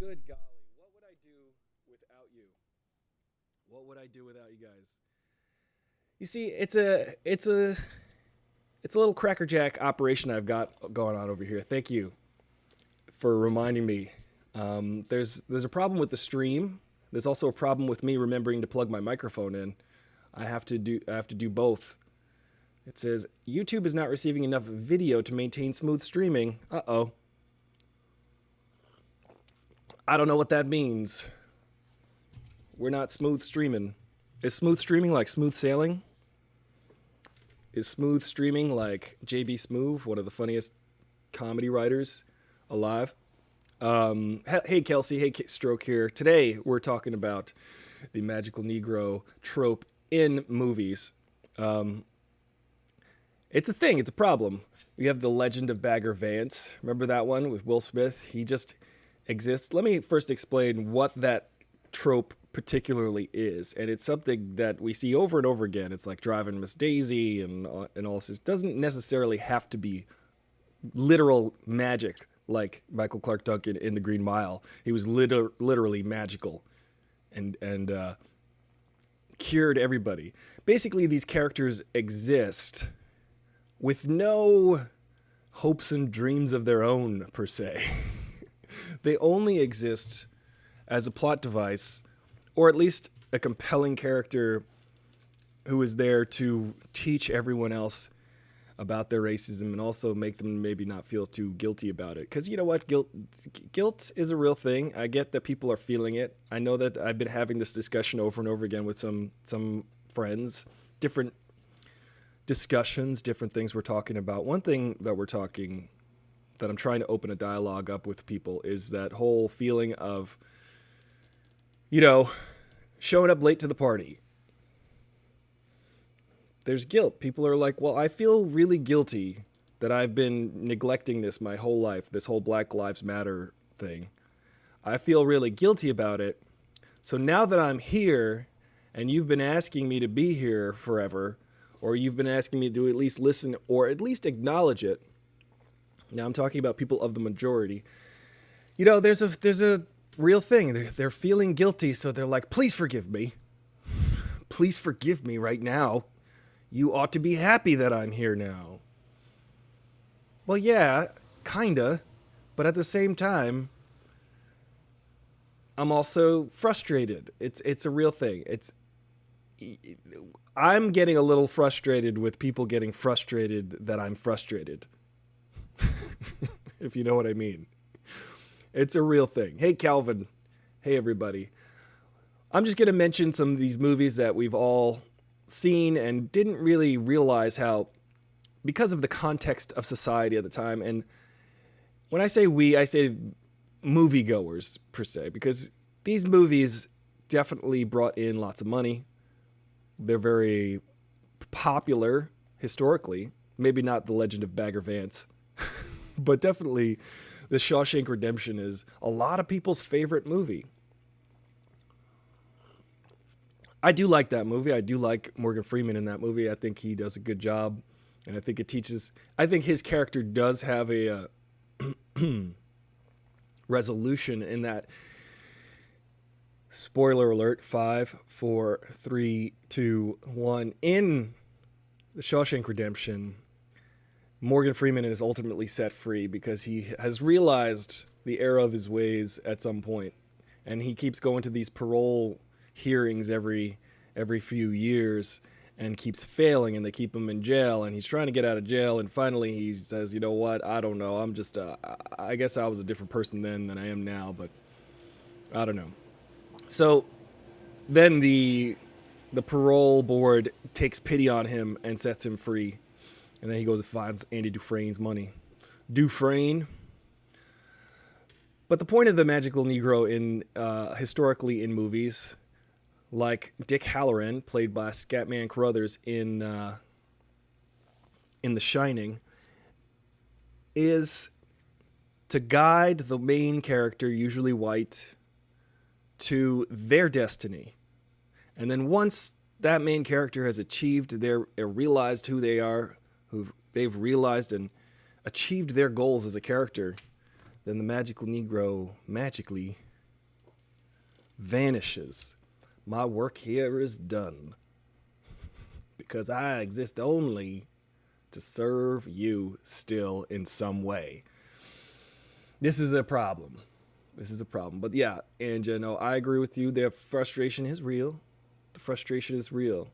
Good golly, what would I do without you? What would I do without you guys? You see, it's a little crackerjack operation I've got going on over here. Thank you for reminding me. There's a problem with the stream. There's also a problem with me remembering to plug my microphone in. I have to do both. It says YouTube is not receiving enough video to maintain smooth streaming. Uh-oh. I don't know what that means. We're not smooth streaming. Is smooth streaming like smooth sailing? Is smooth streaming like JB Smoove, one of the funniest comedy writers alive? Hey Kelsey, hey Stroke here. Today we're talking about the Magical Negro trope in movies. It's a thing, it's a problem. We have the Legend of Bagger Vance. Remember that one with Will Smith? He just exists. Let me first explain what that trope particularly is, and it's something that we see over and over again. It's like Driving Miss Daisy and all this. It doesn't necessarily have to be literal magic like Michael Clark Duncan in The Green Mile. He was literally magical and cured everybody. Basically, these characters exist with no hopes and dreams of their own, per se. They only exist as a plot device, or at least a compelling character who is there to teach everyone else about their racism and also make them maybe not feel too guilty about it. Because you know what? Guilt is a real thing. I get that people are feeling it. I know that I've been having this discussion over and over again with some friends, different discussions, different things we're talking about. One thing that I'm trying to open a dialogue up with people is that whole feeling of, showing up late to the party. There's guilt. People are like, well, I feel really guilty that I've been neglecting this my whole life, this whole Black Lives Matter thing. I feel really guilty about it. So now that I'm here and you've been asking me to be here forever, or you've been asking me to at least listen or at least acknowledge it. Now I'm talking about people of the majority. There's a real thing. They're feeling guilty, so they're like, please forgive me. Please forgive me right now. You ought to be happy that I'm here now. Well, yeah, kinda. But at the same time, I'm also frustrated. It's a real thing. I'm getting a little frustrated with people getting frustrated that I'm frustrated. If you know what I mean. It's a real thing. Hey, Calvin. Hey, everybody. I'm just going to mention some of these movies that we've all seen and didn't really realize how, because of the context of society at the time, and when I say we, I say moviegoers, per se, because these movies definitely brought in lots of money. They're very popular historically. Maybe not The Legend of Bagger Vance, but definitely The Shawshank Redemption is a lot of people's favorite movie. I do like that movie. I do like Morgan Freeman in that movie. I think he does a good job, and I think I think his character does have a resolution in that. Spoiler alert, 5, 4, 3, 2, 1. In The Shawshank Redemption, Morgan Freeman is ultimately set free because he has realized the error of his ways at some point. And he keeps going to these parole hearings every few years and keeps failing, and they keep him in jail, and he's trying to get out of jail, and finally he says, you know what, I don't know, I'm just, I guess I was a different person then than I am now, but I don't know. So then the parole board takes pity on him and sets him free. And then he goes and finds Andy Dufresne's money. Dufresne. But the point of the Magical Negro historically in movies, like Dick Halloran, played by Scatman Crothers in The Shining, is to guide the main character, usually white, to their destiny. And then once that main character has realized who they are, they've realized and achieved their goals as a character, then the Magical Negro magically vanishes. My work here is done. Because I exist only to serve you still in some way. This is a problem. But yeah, and no, I agree with you. Their frustration is real. The frustration is real.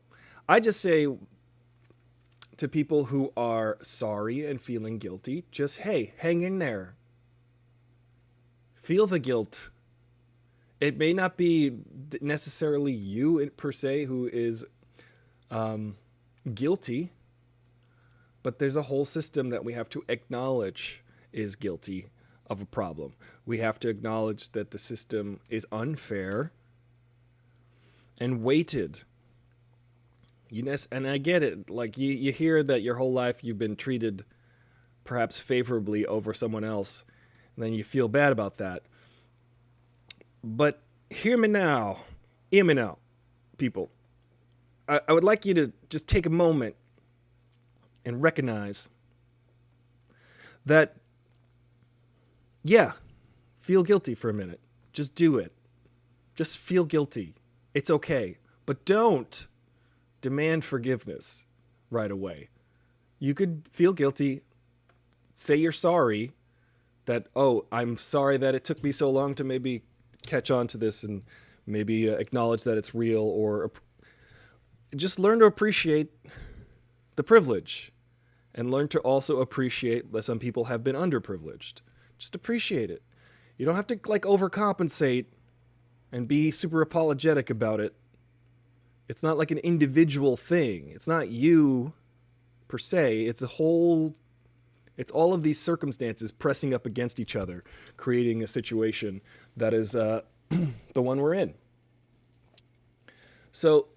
I just say to people who are sorry and feeling guilty, just, hey, hang in there. Feel the guilt. It may not be necessarily you per se who is guilty, but there's a whole system that we have to acknowledge is guilty of a problem. We have to acknowledge that the system is unfair and weighted. And I get it. Like you hear that your whole life you've been treated perhaps favorably over someone else, and then you feel bad about that. But hear me now, people. I would like you to just take a moment and recognize that, yeah, feel guilty for a minute. Just do it. Just feel guilty. It's okay. But don't demand forgiveness right away. You could feel guilty, say you're sorry, that, oh, I'm sorry that it took me so long to maybe catch on to this and maybe acknowledge that it's real, or just learn to appreciate the privilege and learn to also appreciate that some people have been underprivileged. Just appreciate it. You don't have to like overcompensate and be super apologetic about it. It's not like an individual thing. It's not you per se. It's all of these circumstances pressing up against each other, creating a situation that is the one we're in. So,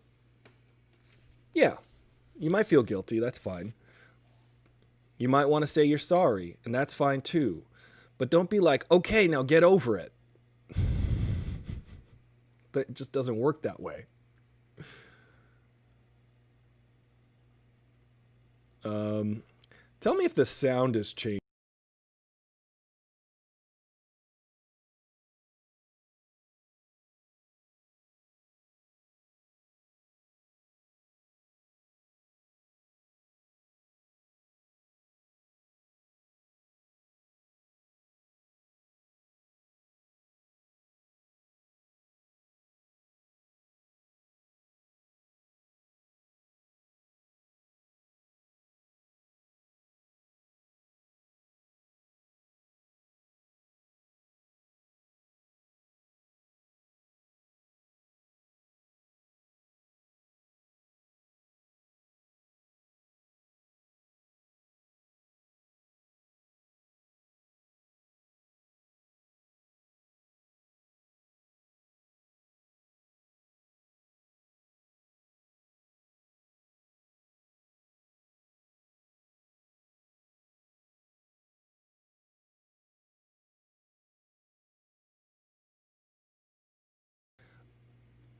yeah, you might feel guilty. That's fine. You might want to say you're sorry, and that's fine too. But don't be like, okay, now get over it. That just doesn't work that way. Tell me if the sound has changed.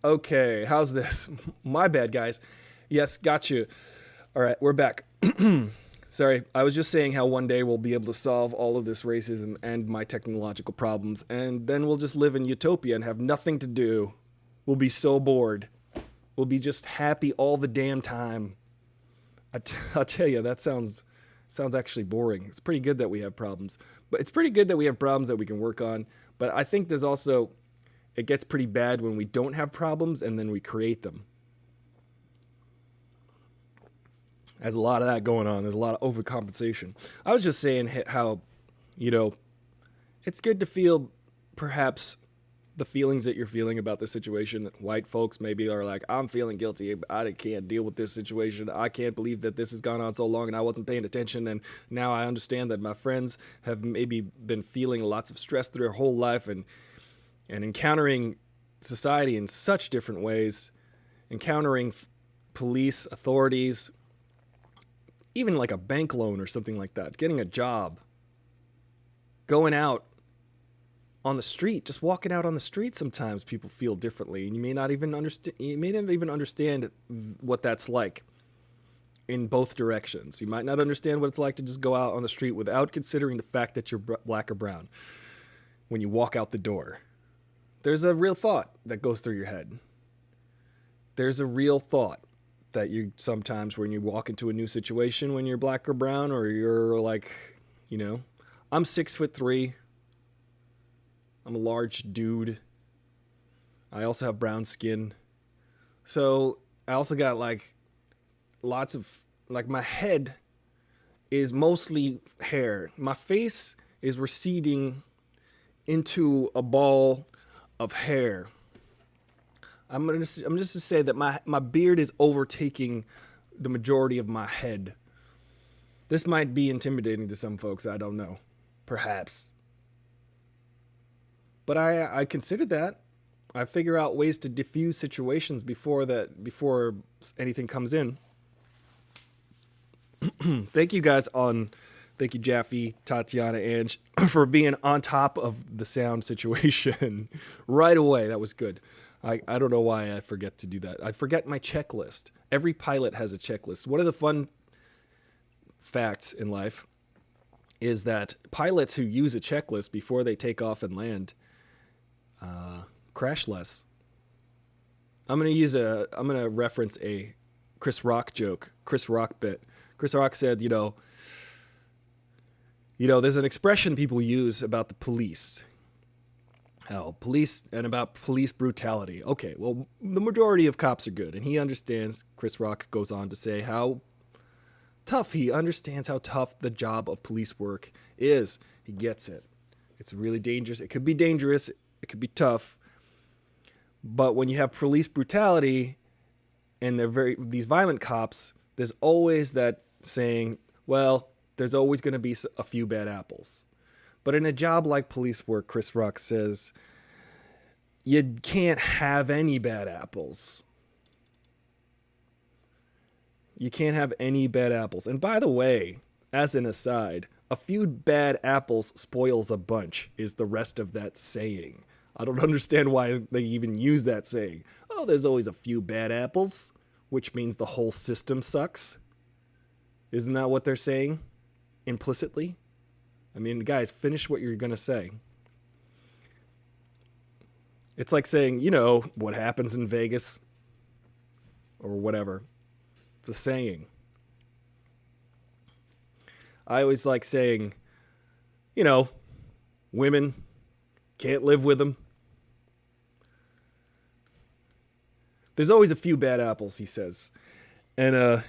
Okay, how's this? My bad, guys. Yes, got you. All right, we're back. Sorry, I was just saying how one day we'll be able to solve all of this racism and my technological problems, and then we'll just live in utopia and have nothing to do. We'll be so bored. We'll be just happy all the damn time. I'll tell you, that sounds actually boring. It's pretty good that we have problems, but it's pretty good that we have problems that we can work on. But I think there's also, it gets pretty bad when we don't have problems and then we create them. There's a lot of that going on. There's a lot of overcompensation. I was just saying how, it's good to feel perhaps the feelings that you're feeling about the situation. White folks maybe are like, I'm feeling guilty. I can't deal with this situation. I can't believe that this has gone on so long and I wasn't paying attention. And now I understand that my friends have maybe been feeling lots of stress through their whole life and encountering society in such different ways, encountering police, authorities, even like a bank loan or something like that, getting a job, going out on the street, just walking out on the street. Sometimes people feel differently, and you may not even understand what that's like in both directions. You might not understand what it's like to just go out on the street without considering the fact that you're black or brown when you walk out the door. there's a real thought that goes through your head. There's a real thought that you sometimes when you walk into a new situation, when you're black or brown, or you're like, you know, I'm 6'3". I'm a large dude. I also have brown skin. So I also got like lots of, like my head is mostly hair. My face is receding into a ball of hair. I'm just to say that my beard is overtaking the majority of my head. This might be intimidating to some folks. I don't know. Perhaps. But I consider that. I figure out ways to diffuse situations before anything comes in. Thank you guys thank you Jaffe, Tatiana, Ange, for being on top of the sound situation right away. That was good. I don't know why I forget to do that. I forget my checklist. Every pilot has a checklist. One of the fun facts in life is that pilots who use a checklist before they take off and land crash less. I'm gonna reference a Chris Rock joke, Chris Rock bit. Chris Rock said, you know, there's an expression people use about the police. About police brutality. Okay, well, the majority of cops are good, and he understands. Chris Rock goes on to say he understands how tough the job of police work is. He gets it. It's really dangerous. It could be dangerous. It could be tough. But when you have police brutality and these violent cops, there's always that saying, well, there's always going to be a few bad apples. But in a job like police work, Chris Rock says, you can't have any bad apples. You can't have any bad apples. And by the way, as an aside, a few bad apples spoils a bunch is the rest of that saying. I don't understand why they even use that saying. Oh, there's always a few bad apples, which means the whole system sucks. Isn't that what they're saying implicitly? I mean, guys, finish what you're going to say. It's like saying, you know, what happens in Vegas or whatever. It's a saying. I always like saying, you know, women can't live with them. There's always a few bad apples, he says. And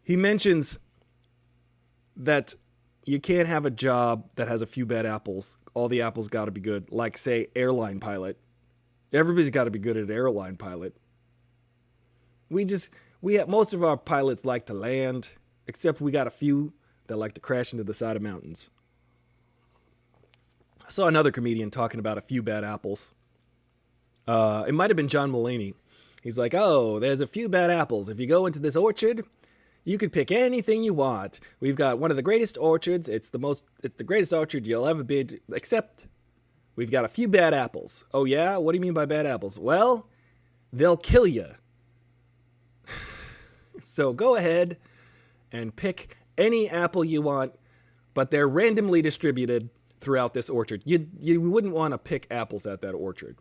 he mentions that you can't have a job that has a few bad apples. All the apples got to be good. Like, say, airline pilot. Everybody's got to be good at airline pilot. Most of our pilots like to land, except we got a few that like to crash into the side of mountains. I saw another comedian talking about a few bad apples. It might have been John Mulaney. He's like, oh, there's a few bad apples. If you go into this orchard, you could pick anything you want. We've got one of the greatest orchards. It's the greatest orchard you'll ever be, except we've got a few bad apples. Oh yeah? What do you mean by bad apples? Well, they'll kill you. So go ahead and pick any apple you want, but they're randomly distributed throughout this orchard. You wouldn't want to pick apples at that orchard.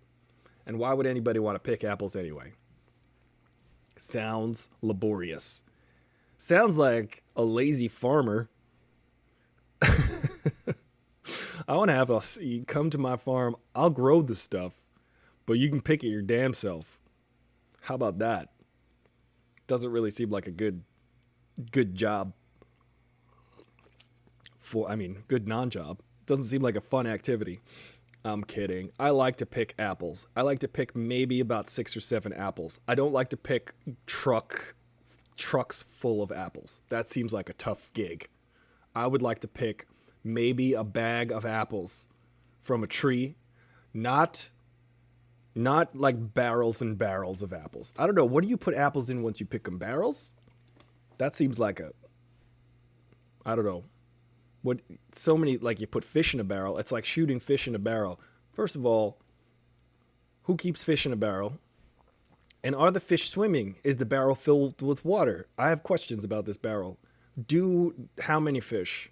And why would anybody want to pick apples anyway? Sounds laborious. Sounds like a lazy farmer. I want to have you come to my farm. I'll grow the stuff, but you can pick it your damn self. How about that? Doesn't really seem like a good job. Good non-job. Doesn't seem like a fun activity. I'm kidding. I like to pick apples. I like to pick maybe about 6 or 7 apples. I don't like to pick trucks full of apples. That seems like a tough gig. I would like to pick maybe a bag of apples from a tree, not like barrels and barrels of apples. I don't know. What do you put apples in once you pick them? Barrels? That seems like I don't know. You put fish in a barrel. It's like shooting fish in a barrel. First of all, who keeps fish in a barrel? And are the fish swimming? Is the barrel filled with water? I have questions about this barrel. How many fish?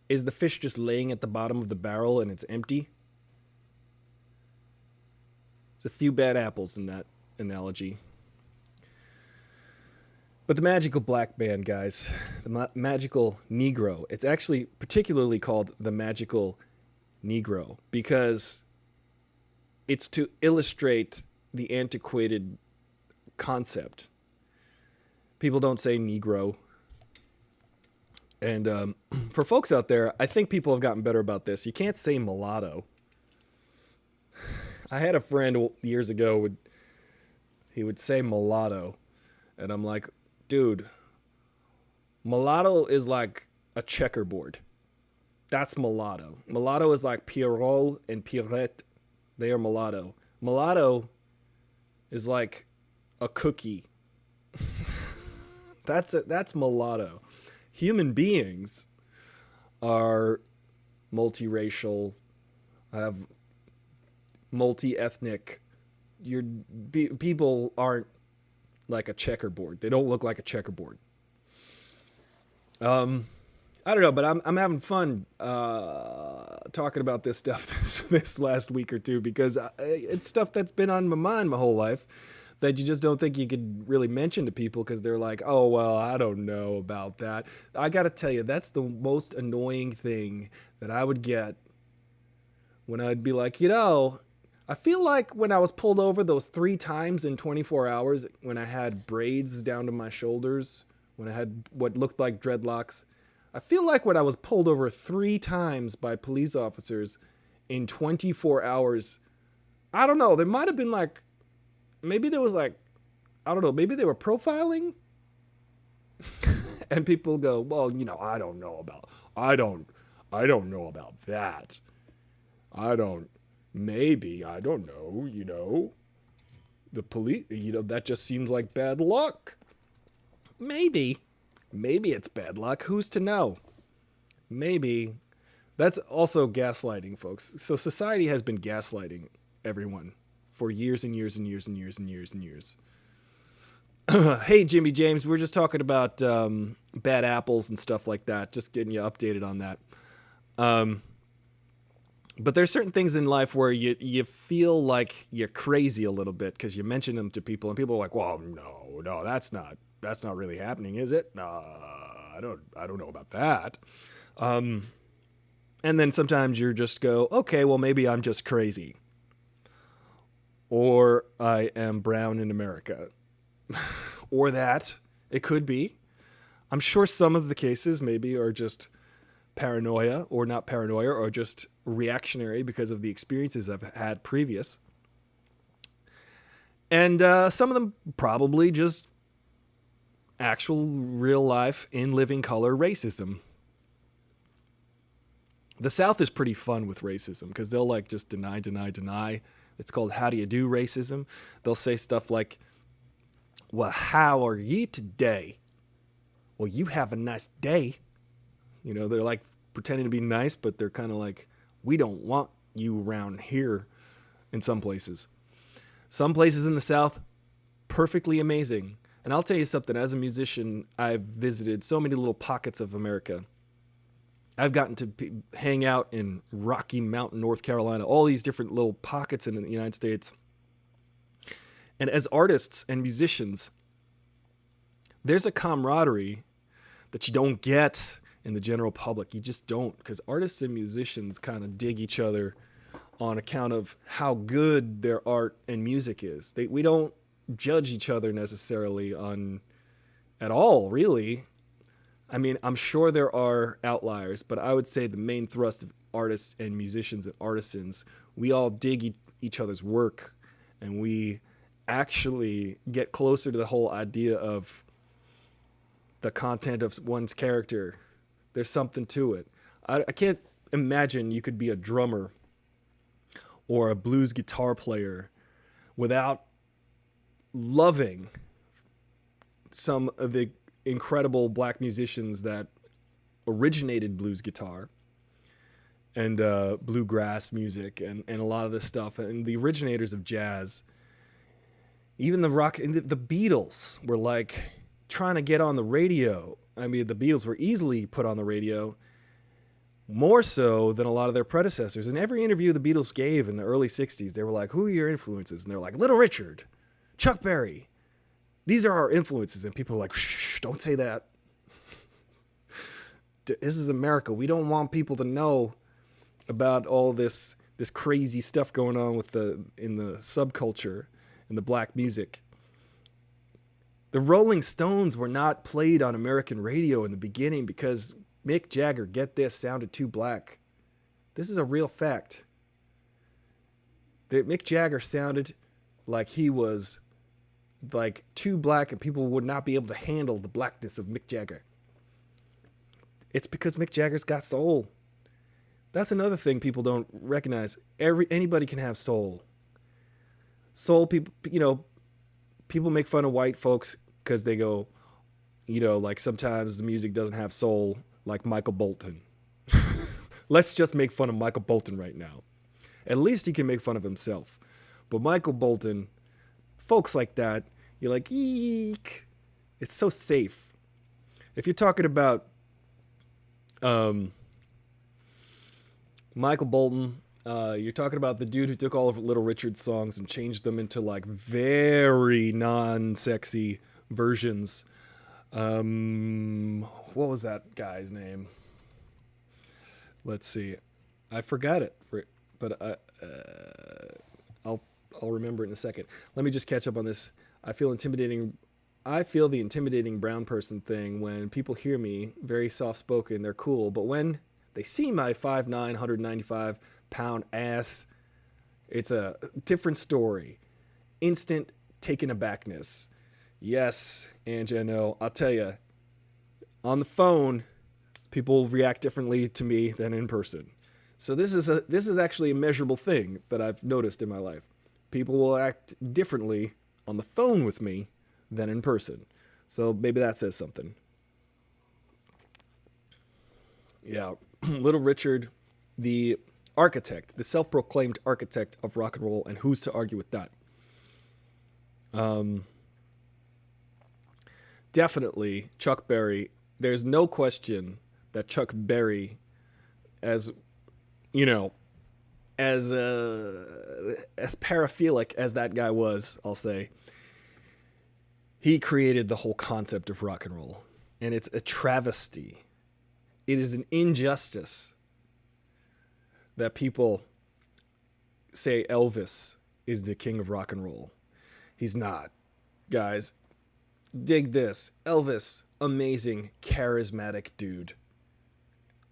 Is the fish just laying at the bottom of the barrel and it's empty? There's a few bad apples in that analogy. But the magical black band, guys, the Magical Negro, it's actually particularly called the Magical Negro because it's to illustrate the antiquated concept. People don't say Negro. And for folks out there, I think people have gotten better about this. You can't say mulatto. I had a friend years ago, he would say mulatto. And I'm like, dude, mulatto is like a checkerboard. That's mulatto. Mulatto is like Pierrot and Pierrette. They are mulatto. Mulatto is like a cookie. That's mulatto. Human beings are multiracial, have multi-ethnic. People aren't like a checkerboard. They don't look like a checkerboard. I don't know, but I'm having fun talking about this stuff this last week or two because it's stuff that's been on my mind my whole life that you just don't think you could really mention to people because they're like, oh, well, I don't know about that. I got to tell you, that's the most annoying thing that I would get when I'd be like, I feel like when I was pulled over those 3 times in 24 hours, when I had braids down to my shoulders, when I had what looked like dreadlocks, I feel like when I was pulled over 3 times by police officers in 24 hours, I don't know, there might have been like, maybe there was like, I don't know, maybe they were profiling? And people go, well, I don't know about that. Maybe, I don't know, the police, that just seems like bad luck. Maybe it's bad luck. Who's to know? Maybe. That's also gaslighting, folks. So society has been gaslighting everyone for years and years and years and years and years and years. Hey, Jimmy James, we're just talking about bad apples and stuff like that. Just getting you updated on that. But there's certain things in life where you feel like you're crazy a little bit because you mention them to people and people are like, well, no, that's not really happening, is it? I don't know about that. And then sometimes you just go, okay, well, maybe I'm just crazy. Or I am brown in America. Or that. It could be. I'm sure some of the cases maybe are just paranoia or not paranoia or just reactionary because of the experiences I've had previous. And some of them probably just actual real life in living color racism. The South is pretty fun with racism because they'll like just deny. It's called how do you do racism. They'll say stuff like, well, how are you today? Well, you have a nice day. They're like pretending to be nice, but they're kind of like, we don't want you around here in some places. Some places in the South, perfectly amazing. And I'll tell you something, as a musician, I've visited so many little pockets of America. I've gotten to hang out in Rocky Mountain, North Carolina, all these different little pockets in the United States. And as artists and musicians, there's a camaraderie that you don't get in the general public. You just don't, because artists and musicians kind of dig each other on account of how good their art and music is. We don't judge each other necessarily at all, really. I mean, I'm sure there are outliers, but I would say the main thrust of artists and musicians and artisans, we all dig each other's work, and we actually get closer to the whole idea of the content of one's character. There's something to it. I can't imagine you could be a drummer or a blues guitar player without loving some of the incredible black musicians that originated blues guitar and bluegrass music and a lot of this stuff, and the originators of jazz. Even the rock, and the Beatles were like trying to get on the radio. I mean, the Beatles were easily put on the radio more so than a lot of their predecessors. In every interview the Beatles gave in the early 60s, they were like, who are your influences? And they're like, Little Richard, Chuck Berry. These are our influences. And people are like, shh, don't say that. This is America. We don't want people to know about all this crazy stuff going on in the subculture and the black music. The Rolling Stones were not played on American radio in the beginning because Mick Jagger, get this, sounded too black. This is a real fact. That Mick Jagger sounded like he was like too black and people would not be able to handle the blackness of Mick Jagger. It's because Mick Jagger's got soul. That's another thing people don't recognize. Anybody can have soul. Soul people, people make fun of white folks because they go, like sometimes the music doesn't have soul, like Michael Bolton. Let's just make fun of Michael Bolton right now. At least he can make fun of himself. But Michael Bolton, folks like that, you're like, eek. It's so safe. If you're talking about Michael Bolton, you're talking about the dude who took all of Little Richard's songs and changed them into like very non-sexy versions. What was that guy's name? Let's see. I forgot it, but I'll remember it in a second. Let me just catch up on this. I feel the intimidating brown person thing when people hear me, very soft-spoken, they're cool, but when they see my 5'9", 195-pound ass, it's a different story. Instant taken abackness. Yes, Angie, I know. I'll tell you, on the phone, people react differently to me than in person. So this is actually a measurable thing that I've noticed in my life. People will act differently on the phone with me than in person. So maybe that says something. Yeah, Little Richard, the architect, the self-proclaimed architect of rock and roll, and who's to argue with that? Definitely Chuck Berry. There's no question that Chuck Berry, as paraphilic as that guy was, I'll say, he created the whole concept of rock and roll. And it's a travesty. It is an injustice that people say Elvis is the king of rock and roll. He's not. Guys, dig this. Elvis, amazing, charismatic dude.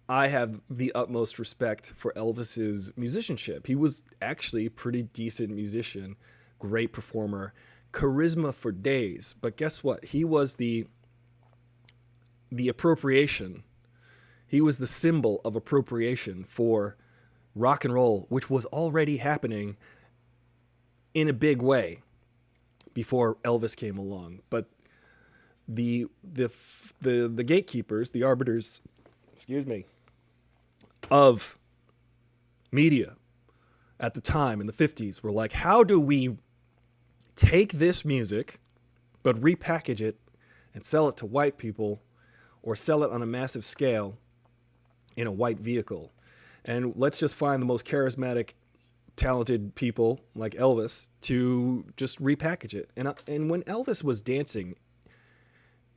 I have the utmost respect for Elvis's musicianship. He was actually a pretty decent musician, great performer, charisma for days. But guess what? He was the appropriation. He was the symbol of appropriation for rock and roll, which was already happening in a big way before Elvis came along. But the gatekeepers, the arbiters, of media at the time in the 50s were like, how do we take this music but repackage it and sell it to white people or sell it on a massive scale in a white vehicle? And let's just find the most charismatic, talented people like Elvis to just repackage it. And when Elvis was dancing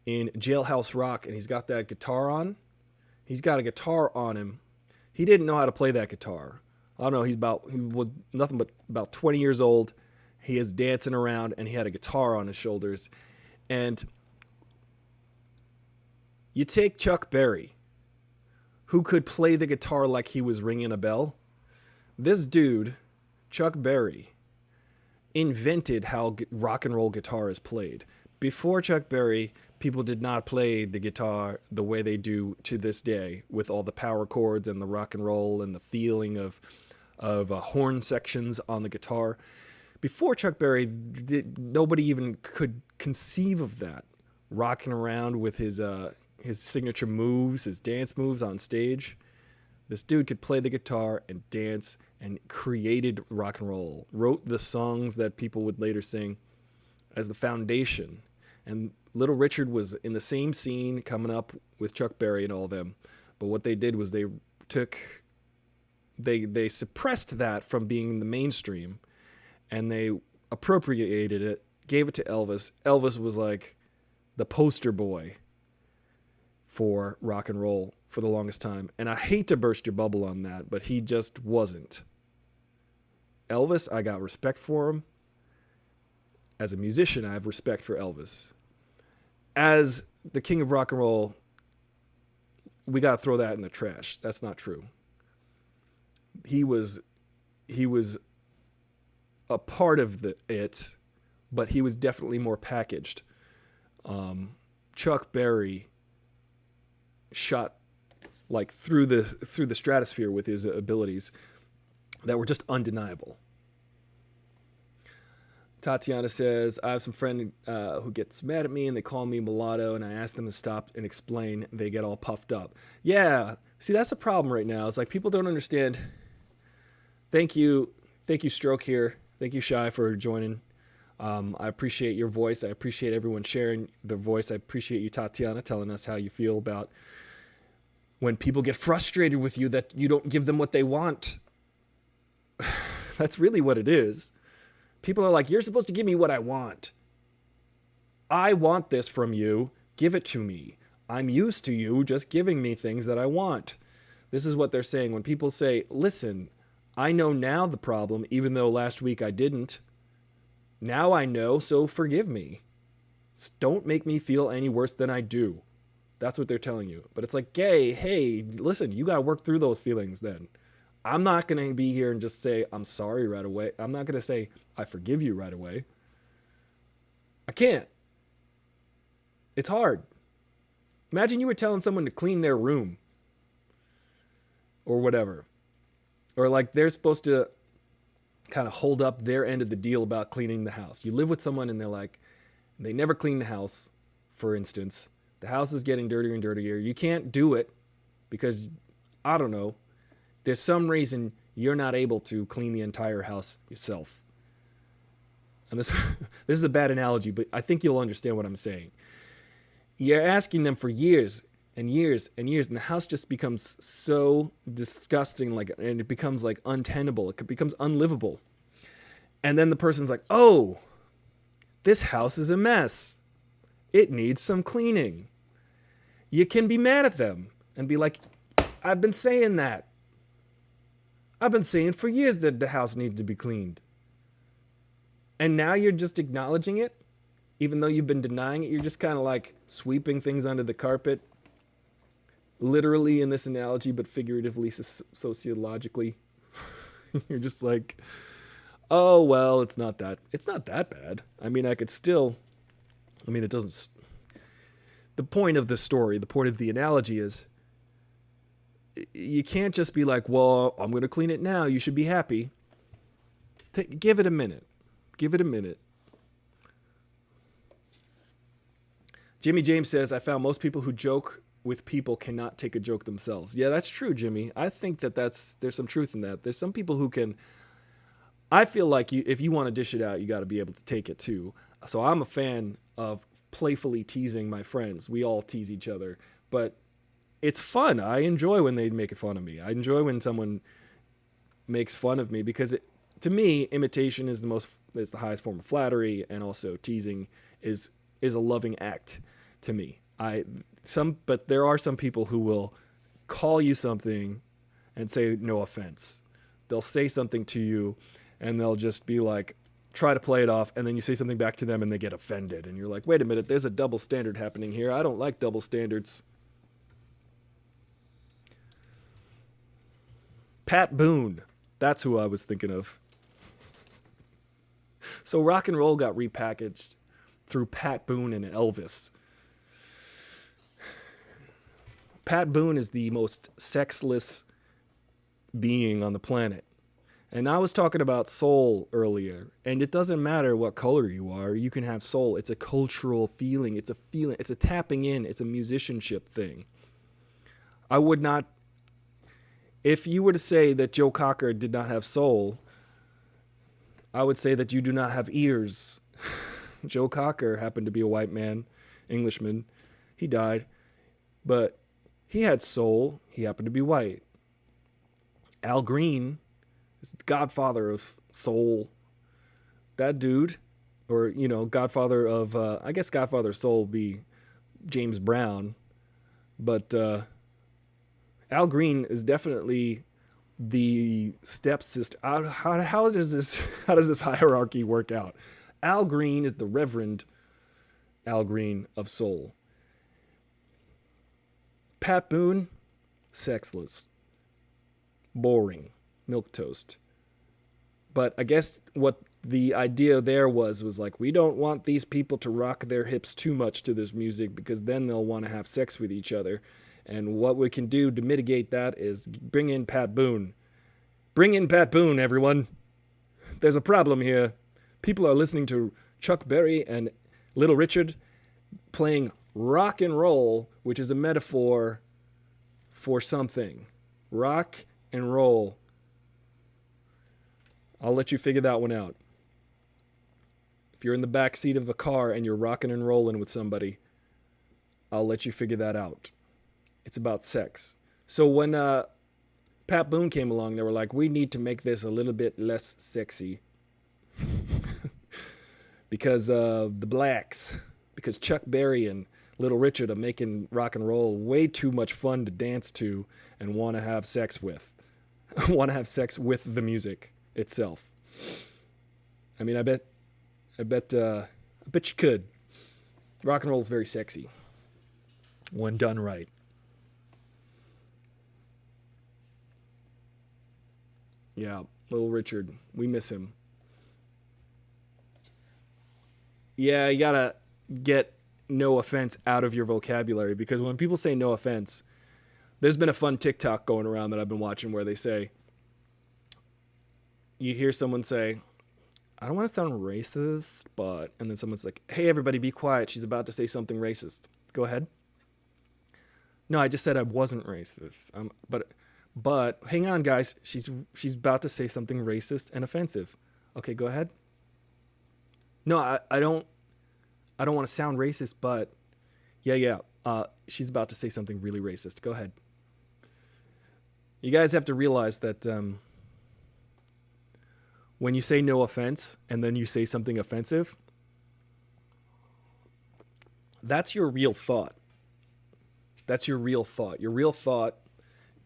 in Jailhouse Rock and he's got that guitar on, he's got a guitar on him. He didn't know how to play that guitar. I don't know. He was nothing but about 20 years old. He is dancing around and he had a guitar on his shoulders. And you take Chuck Berry, who could play the guitar like he was ringing a bell. This dude, Chuck Berry, invented how rock and roll guitar is played. Before Chuck Berry, people did not play the guitar the way they do to this day, with all the power chords and the rock and roll and the feeling of horn sections on the guitar. Before Chuck Berry, nobody even could conceive of that. Rocking around with his signature moves, his dance moves on stage. This dude could play the guitar and dance and created rock and roll. Wrote the songs that people would later sing as the foundation. And Little Richard was in the same scene coming up with Chuck Berry and all of them. But what they did was they they suppressed that from being the mainstream, and they appropriated it, gave it to Elvis. Elvis was like the poster boy for rock and roll for the longest time. And I hate to burst your bubble on that, but he just wasn't. Elvis, I got respect for him. As a musician, I have respect for Elvis. As the king of rock and roll, we got to throw that in the trash. That's not true. He was a part of it, but he was definitely more packaged. Chuck Berry shot like through the stratosphere with his abilities that were just undeniable. Tatiana says, I have some friend who gets mad at me and they call me mulatto, and I ask them to stop and explain. They get all puffed up. Yeah, see, that's the problem right now. It's like people don't understand. Thank you, Stroke here. Thank you, Shy, for joining. I appreciate your voice. I appreciate everyone sharing their voice. I appreciate you, Tatiana, telling us how you feel about when people get frustrated with you that you don't give them what they want. That's really what it is. People are like, you're supposed to give me what I want. I want this from you. Give it to me. I'm used to you just giving me things that I want. This is what they're saying. When people say, listen, I know now the problem, even though last week I didn't. Now I know, so forgive me. Don't make me feel any worse than I do. That's what they're telling you. But it's like, hey, listen, you got to work through those feelings then. I'm not going to be here and just say, I'm sorry right away. I'm not going to say, I forgive you right away. I can't. It's hard. Imagine you were telling someone to clean their room or whatever. Or like they're supposed to kind of hold up their end of the deal about cleaning the house. You live with someone and they're like, they never clean the house, for instance. The house is getting dirtier and dirtier. You can't do it because, I don't know, there's some reason you're not able to clean the entire house yourself. And this is a bad analogy, but I think you'll understand what I'm saying. You're asking them for years and years and years, and the house just becomes so disgusting, and it becomes like untenable. It becomes unlivable. And then the person's like, oh, this house is a mess. It needs some cleaning. You can be mad at them and be like, I've been saying that. I've been saying for years that the house needs to be cleaned. And now you're just acknowledging it, even though you've been denying it. You're just kind of like sweeping things under the carpet, literally in this analogy, but figuratively, sociologically. You're just like, oh, well, it's not that bad. I mean, it doesn't. The point of the story, the point of the analogy is, you can't just be like, well, I'm going to clean it now. You should be happy. Give it a minute. Give it a minute. Jimmy James says, I found most people who joke with people cannot take a joke themselves. Yeah, that's true, Jimmy. I think there's some truth in that. There's some people who can. I feel like if you want to dish it out, you got to be able to take it too. So I'm a fan of playfully teasing my friends. We all tease each other, but it's fun. I enjoy when they make fun of me. I enjoy when someone makes fun of me because to me, imitation is the highest form of flattery, and also teasing is a loving act to me. But there are some people who will call you something and say no offense. They'll say something to you and they'll just be like, try to play it off, and then you say something back to them and they get offended, and you're like, wait a minute, there's a double standard happening here. I don't like double standards. Pat Boone. That's who I was thinking of. So rock and roll got repackaged through Pat Boone and Elvis. Pat Boone is the most sexless being on the planet. And I was talking about soul earlier, and it doesn't matter what color you are, you can have soul. It's a cultural feeling. It's a feeling. It's a tapping in. It's a musicianship thing. I would not, if you were to say that Joe Cocker did not have soul, I would say that you do not have ears. Joe Cocker happened to be a white man, Englishman. He died, but he had soul. He happened to be white. Al Green is the godfather of soul. That dude, or, you know, godfather of, I guess godfather of soul would be James Brown. But Al Green is definitely the stepsister. How does this hierarchy work out? Al Green is the Reverend Al Green of soul. Pat Boone, sexless, boring, milquetoast. But I guess what the idea there was like, we don't want these people to rock their hips too much to this music because then they'll want to have sex with each other. And what we can do to mitigate that is bring in Pat Boone. Bring in Pat Boone, everyone. There's a problem here. People are listening to Chuck Berry and Little Richard playing rock and roll, which is a metaphor for something. Rock and roll. I'll let you figure that one out. If you're in the back seat of a car and you're rocking and rolling with somebody, I'll let you figure that out. It's about sex. So when Pat Boone came along, they were like, we need to make this a little bit less sexy. Because the blacks, because Chuck Berry and Little Richard are making rock and roll way too much fun to dance to and want to have sex with. Want to have sex with the music itself. I mean, I bet you could. Rock and roll is very sexy when done right. Yeah, Little Richard, we miss him. Yeah, you gotta get no offense out of your vocabulary, because when people say no offense, there's been a fun TikTok going around that I've been watching where they say, you hear someone say, I don't want to sound racist, but, and then someone's like, hey, everybody be quiet. She's about to say something racist. Go ahead. No, I just said I wasn't racist. But hang on, guys. She's about to say something racist and offensive. Okay, go ahead. No, I don't want to sound racist, but yeah. She's about to say something really racist. Go ahead. You guys have to realize that when you say no offense and then you say something offensive, that's your real thought. That's your real thought. Your real thought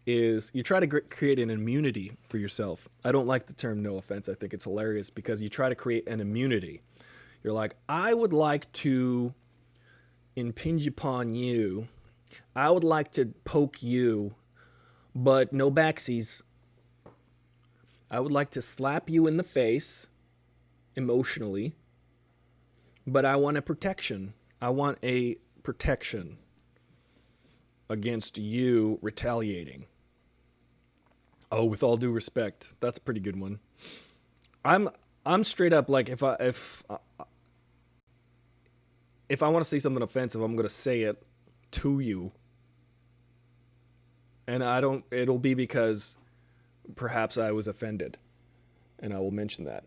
is you try to create an immunity for yourself. I don't like the term no offense. I think it's hilarious because you try to create an immunity. You're like, I would like to impinge upon you. I would like to poke you, but no backsies. I would like to slap you in the face emotionally, but I want a protection. I want a protection against you retaliating. Oh, with all due respect, that's a pretty good one. I'm straight up like, if I want to say something offensive, I'm going to say it to you. And it'll be because perhaps I was offended, and I will mention that.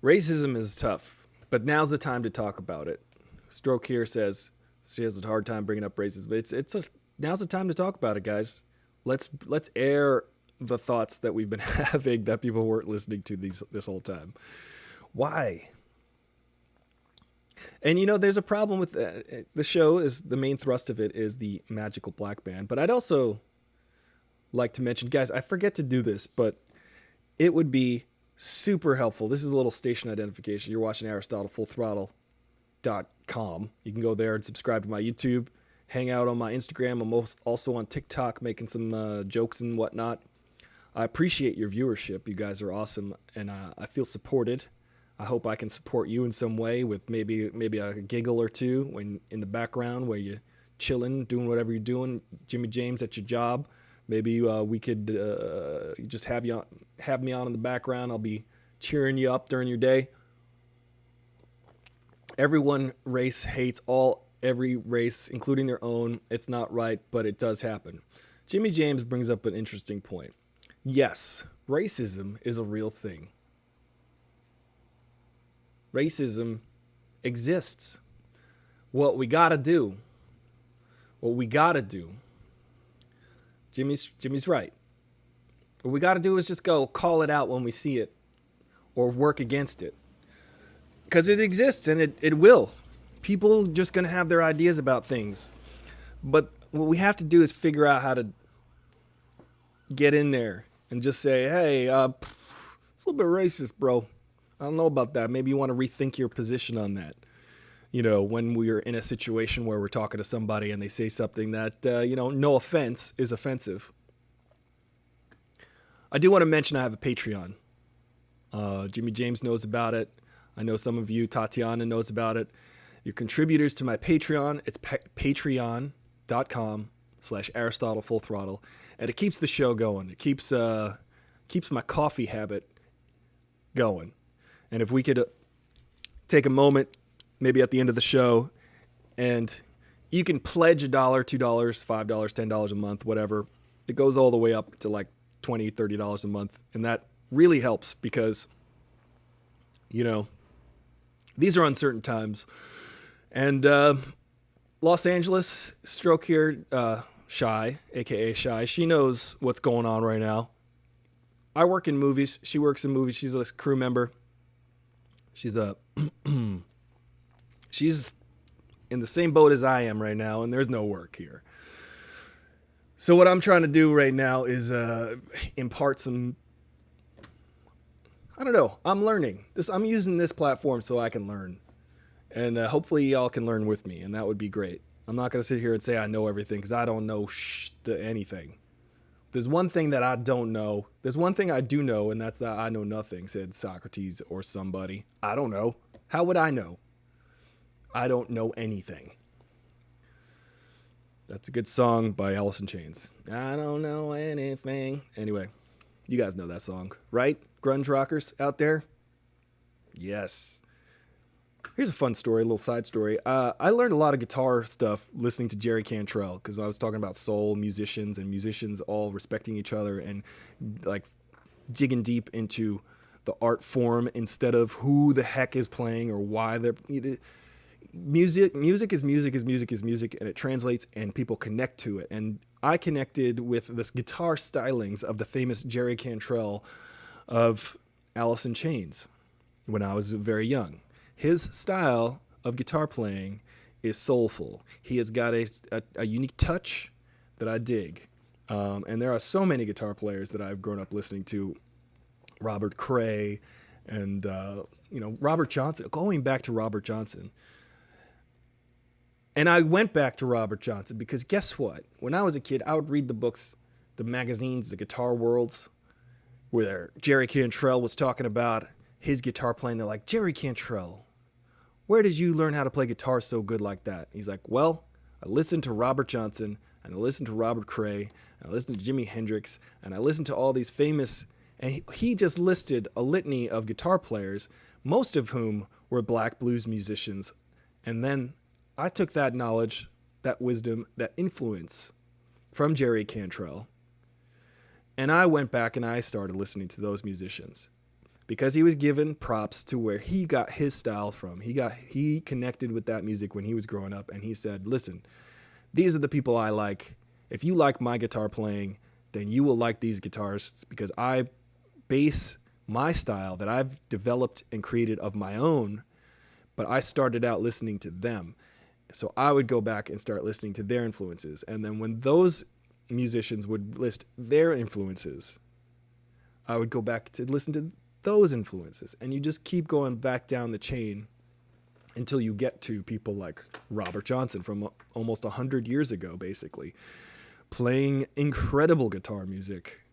Racism is tough, but now's the time to talk about it. Stroke here says she has a hard time bringing up racism. Now's the time to talk about it, guys. Let's air the thoughts that we've been having that people weren't listening to this whole time. Why? And, you know, there's a problem with the show. Is the main thrust of it is the magical black band. But I'd also like to mention, guys, I forget to do this, but it would be super helpful. This is a little station identification. You're watching Aristotle, fullthrottle.com. You can go there and subscribe to my YouTube, hang out on my Instagram. I'm also on TikTok making some jokes and whatnot. I appreciate your viewership. You guys are awesome, and I feel supported. I hope I can support you in some way with maybe a giggle or two when in the background where you're chilling, doing whatever you're doing. Jimmy James at your job. Maybe we could just have me on in the background. I'll be cheering you up during your day. Every race hates every race, including their own. It's not right, but it does happen. Jimmy James brings up an interesting point. Yes, racism is a real thing. Racism exists. What we gotta do Jimmy's right. What we got to do is just go call it out when we see it or work against it. Because it exists and it will. People just going to have their ideas about things. But what we have to do is figure out how to get in there and just say, hey, it's a little bit racist, bro. I don't know about that. Maybe you want to rethink your position on that. You know, when we're in a situation where we're talking to somebody and they say something that, no offense, is offensive. I do want to mention I have a Patreon. Jimmy James knows about it. I know some of you, Tatiana, knows about it. You're contributors to my Patreon. It's patreon.com/Aristotle Full Throttle. And it keeps the show going. It keeps my coffee habit going. And if we could take a moment, maybe at the end of the show, and you can pledge $1, $2, $5, $10 a month, whatever. It goes all the way up to like $20, $30 a month. And that really helps because, these are uncertain times. And Los Angeles, Stroke here, Shy, a.k.a. Shy, she knows what's going on right now. I work in movies. She works in movies. She's a crew member. She's she's in the same boat as I am right now, and there's no work here. So what I'm trying to do right now is impart some, I don't know, I'm learning. I'm using this platform so I can learn. And hopefully y'all can learn with me, and that would be great. I'm not going to sit here and say I know everything, because I don't know anything. There's one thing that I don't know. There's one thing I do know, and that's that I know nothing, said Socrates or somebody. I don't know. How would I know? I don't know anything. That's a good song by Alice in Chains. I don't know anything. Anyway, you guys know that song, right? Grunge rockers out there? Yes. Here's a fun story, a little side story. I learned a lot of guitar stuff listening to Jerry Cantrell, because I was talking about soul musicians and musicians all respecting each other and like digging deep into the art form instead of who the heck is playing or why they're... Music is music, and it translates and people connect to it. And I connected with this guitar stylings of the famous Jerry Cantrell of Alice in Chains when I was very young. His style of guitar playing is soulful. He has got a unique touch that I dig. And there are so many guitar players that I've grown up listening to. Robert Cray and, Robert Johnson. Going back to Robert Johnson. And I went back to Robert Johnson because guess what? When I was a kid, I would read the books, the magazines, the Guitar Worlds, where Jerry Cantrell was talking about his guitar playing. They're like, Jerry Cantrell, where did you learn how to play guitar so good like that? He's like, well, I listened to Robert Johnson, and I listened to Robert Cray, and I listened to Jimi Hendrix, and I listened to all these famous, and he just listed a litany of guitar players, most of whom were black blues musicians. And then I took that knowledge, that wisdom, that influence from Jerry Cantrell, and I went back and I started listening to those musicians because he was given props to where he got his styles from. He connected with that music when he was growing up, and he said, listen, these are the people I like. If you like my guitar playing, then you will like these guitarists because I base my style that I've developed and created of my own, but I started out listening to them. So I would go back and start listening to their influences. And then when those musicians would list their influences, I would go back to listen to those influences. And you just keep going back down the chain until you get to people like Robert Johnson from almost 100 years ago, basically, playing incredible guitar music,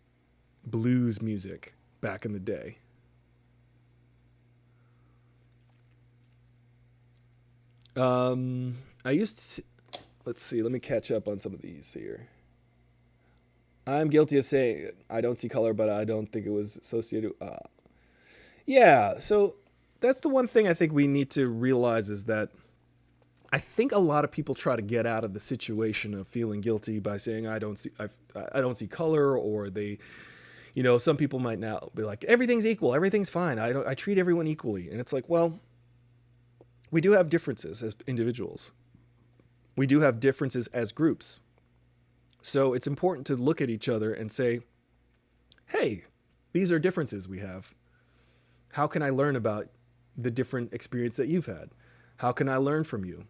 blues music back in the day. I used to, let's see, let me catch up on some of these here. I'm guilty of saying I don't see color, but I don't think it was associated. Yeah, so that's the one thing I think we need to realize is that I think a lot of people try to get out of the situation of feeling guilty by saying I don't see color, or they, some people might now be like, everything's equal, everything's fine. I treat everyone equally, and it's like, well, we do have differences as individuals. We do have differences as groups. So it's important to look at each other and say, hey, these are differences we have. How can I learn about the different experience that you've had? How can I learn from you?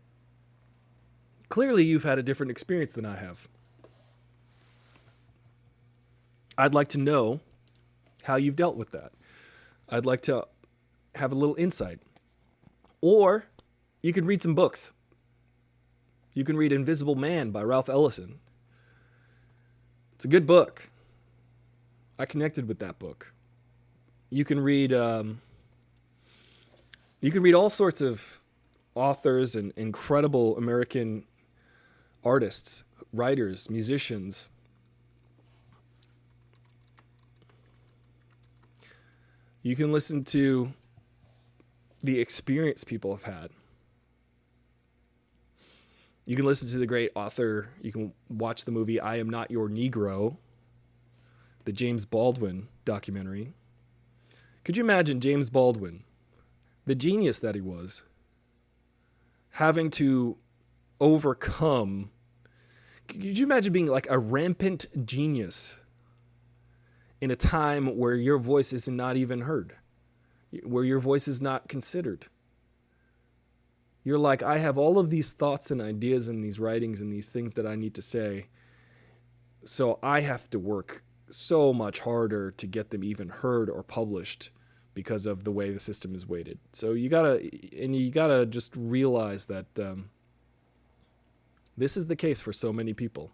Clearly, you've had a different experience than I have. I'd like to know how you've dealt with that. I'd like to have a little insight. Or you can read some books. You can read Invisible Man by Ralph Ellison. It's a good book. I connected with that book. You can read all sorts of authors and incredible American artists, writers, musicians. You can listen to the experience people have had. You can listen to the great author. You can watch the movie I Am Not Your Negro, the James Baldwin documentary. Could you imagine James Baldwin, the genius that he was, having to overcome? Could you imagine being like a rampant genius in a time where your voice is not even heard, where your voice is not considered? You're like, I have all of these thoughts and ideas and these writings and these things that I need to say, so I have to work so much harder to get them even heard or published because of the way the system is weighted. So you gotta just realize that this is the case for so many people.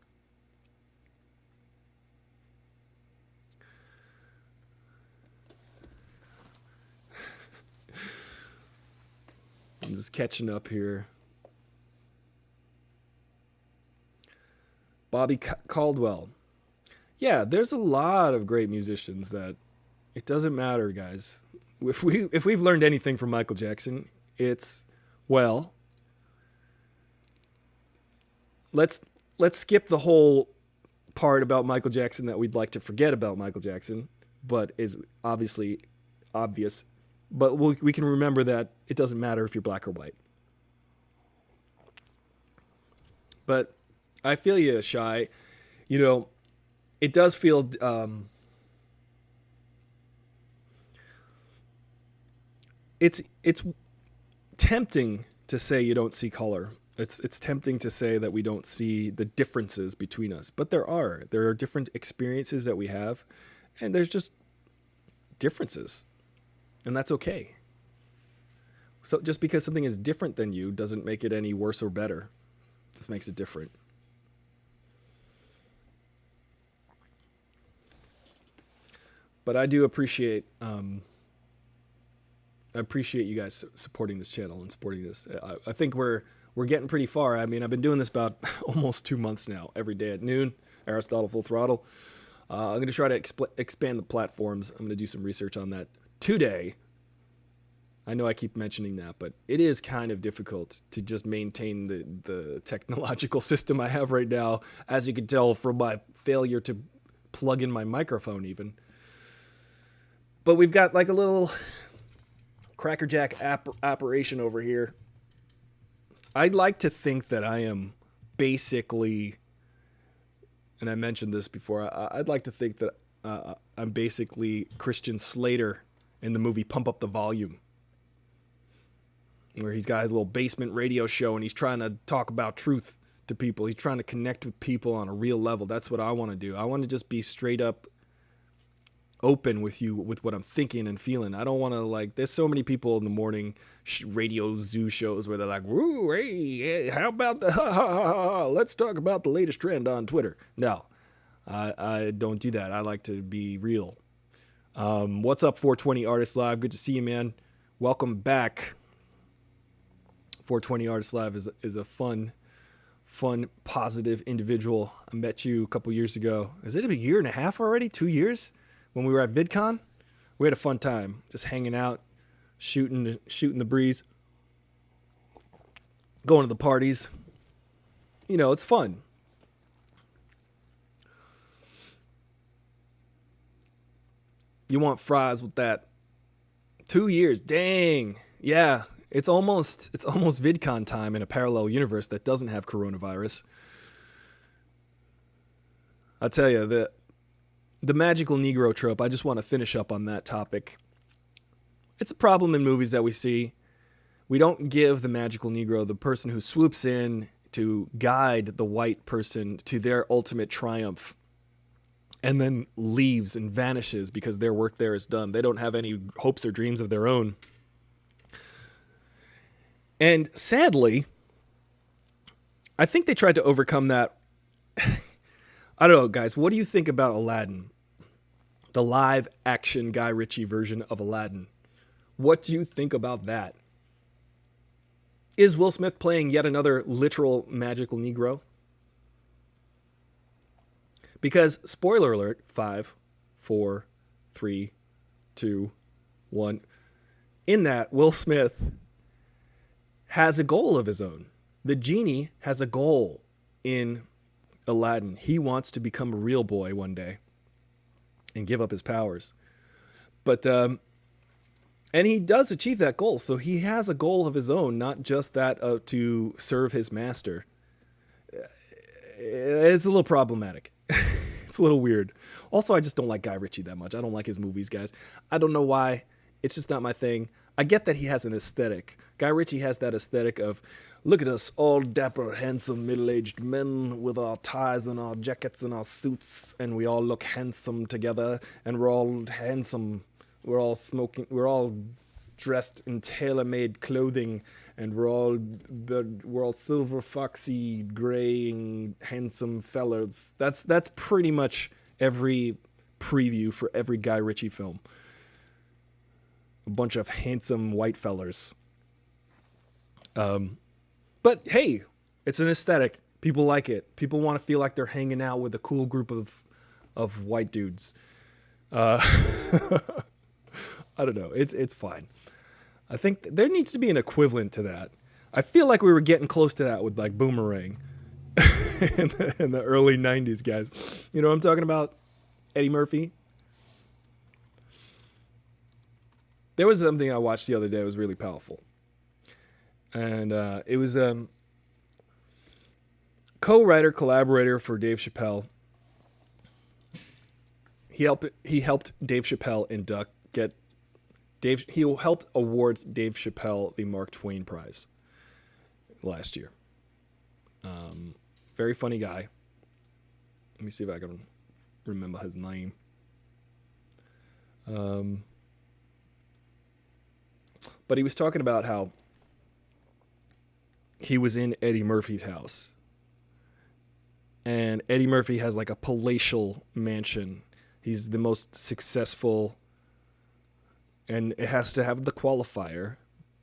I'm just catching up here. Bobby Caldwell. Yeah, there's a lot of great musicians that it doesn't matter, guys. If we've learned anything from Michael Jackson, it's, well, let's skip the whole part about Michael Jackson that we'd like to forget about Michael Jackson, but is obviously obvious. But we can remember that it doesn't matter if you're black or white. But I feel you, Shy. You know, it does feel it's tempting to say you don't see color. It's tempting to say that we don't see the differences between us, but there are different experiences that we have, and there's just differences. And that's okay. So just because something is different than you doesn't make it any worse or better. It just makes it different. But I do appreciate you guys supporting this channel and supporting this. I think we're getting pretty far. I mean, I've been doing this about almost 2 months now, every day at noon. Aristotle Full Throttle. I'm going to try to expand the platforms. I'm going to do some research on that today. I know I keep mentioning that, but it is kind of difficult to just maintain the technological system I have right now, as you can tell from my failure to plug in my microphone even. But we've got like a little crackerjack operation over here. I'd like to think that I am basically, and I mentioned this before, I'd like to think that I'm basically Christian Slater in the movie Pump Up the Volume, where he's got his little basement radio show and he's trying to talk about truth to people. He's trying to connect with people on a real level. That's what I want to do. I want to just be straight up open with you, with what I'm thinking and feeling. I don't want to, like, there's so many people in the morning radio zoo shows where they're like, woo, hey, how about the let's talk about the latest trend on Twitter. No, I don't do that. I like to be real. What's up, 420 Artists Live? Good to see you, man. Welcome back. 420 Artists Live is a fun, positive individual. I met you a couple years ago. Is it a year and a half already? 2 years? When we were at VidCon? We had a fun time. Just hanging out, shooting the breeze, going to the parties. You know, it's fun. You want fries with that? 2 years. Dang. Yeah. It's almost VidCon time in a parallel universe that doesn't have coronavirus. I'll tell you, the magical Negro trope, I just want to finish up on that topic. It's a problem in movies that we see. We don't give the magical Negro, the person who swoops in to guide the white person to their ultimate triumph, and then leaves and vanishes because their work there is done. They don't have any hopes or dreams of their own. And sadly, I think they tried to overcome that. I don't know, guys. What do you think about Aladdin? The live action Guy Ritchie version of Aladdin. What do you think about that? Is Will Smith playing yet another literal magical Negro? Because, spoiler alert, 5, 4, 3, 2, 1. In that, Will Smith has a goal of his own. The genie has a goal in Aladdin. He wants to become a real boy one day and give up his powers. But, and he does achieve that goal. So he has a goal of his own, not just that to serve his master. It's a little problematic. It's a little weird. Also, I just don't like Guy Ritchie that much. I don't like his movies, guys. I don't know why. It's just not my thing. I get that he has an aesthetic. Guy Ritchie has that aesthetic of, look at us, all dapper, handsome, middle-aged men with our ties and our jackets and our suits, and we all look handsome together, and we're all handsome. We're all smoking. We're all dressed in tailor-made clothing, and we're all silver foxy, graying, handsome fellas. That's pretty much every preview for every Guy Ritchie film. A bunch of handsome white fellers. But hey, it's an aesthetic. People like it. People want to feel like they're hanging out with a cool group of white dudes. I don't know. It's fine. I think there needs to be an equivalent to that. I feel like we were getting close to that with like Boomerang in the early 90s, guys. You know what I'm talking about? Eddie Murphy. There was something I watched the other day that was really powerful. And it was co-writer, collaborator for Dave Chappelle. He helped Dave Chappelle he helped award Dave Chappelle the Mark Twain Prize last year. Very funny guy. Let me see if I can remember his name. But he was talking about how he was in Eddie Murphy's house. And Eddie Murphy has like a palatial mansion. He's the most successful, and it has to have the qualifier,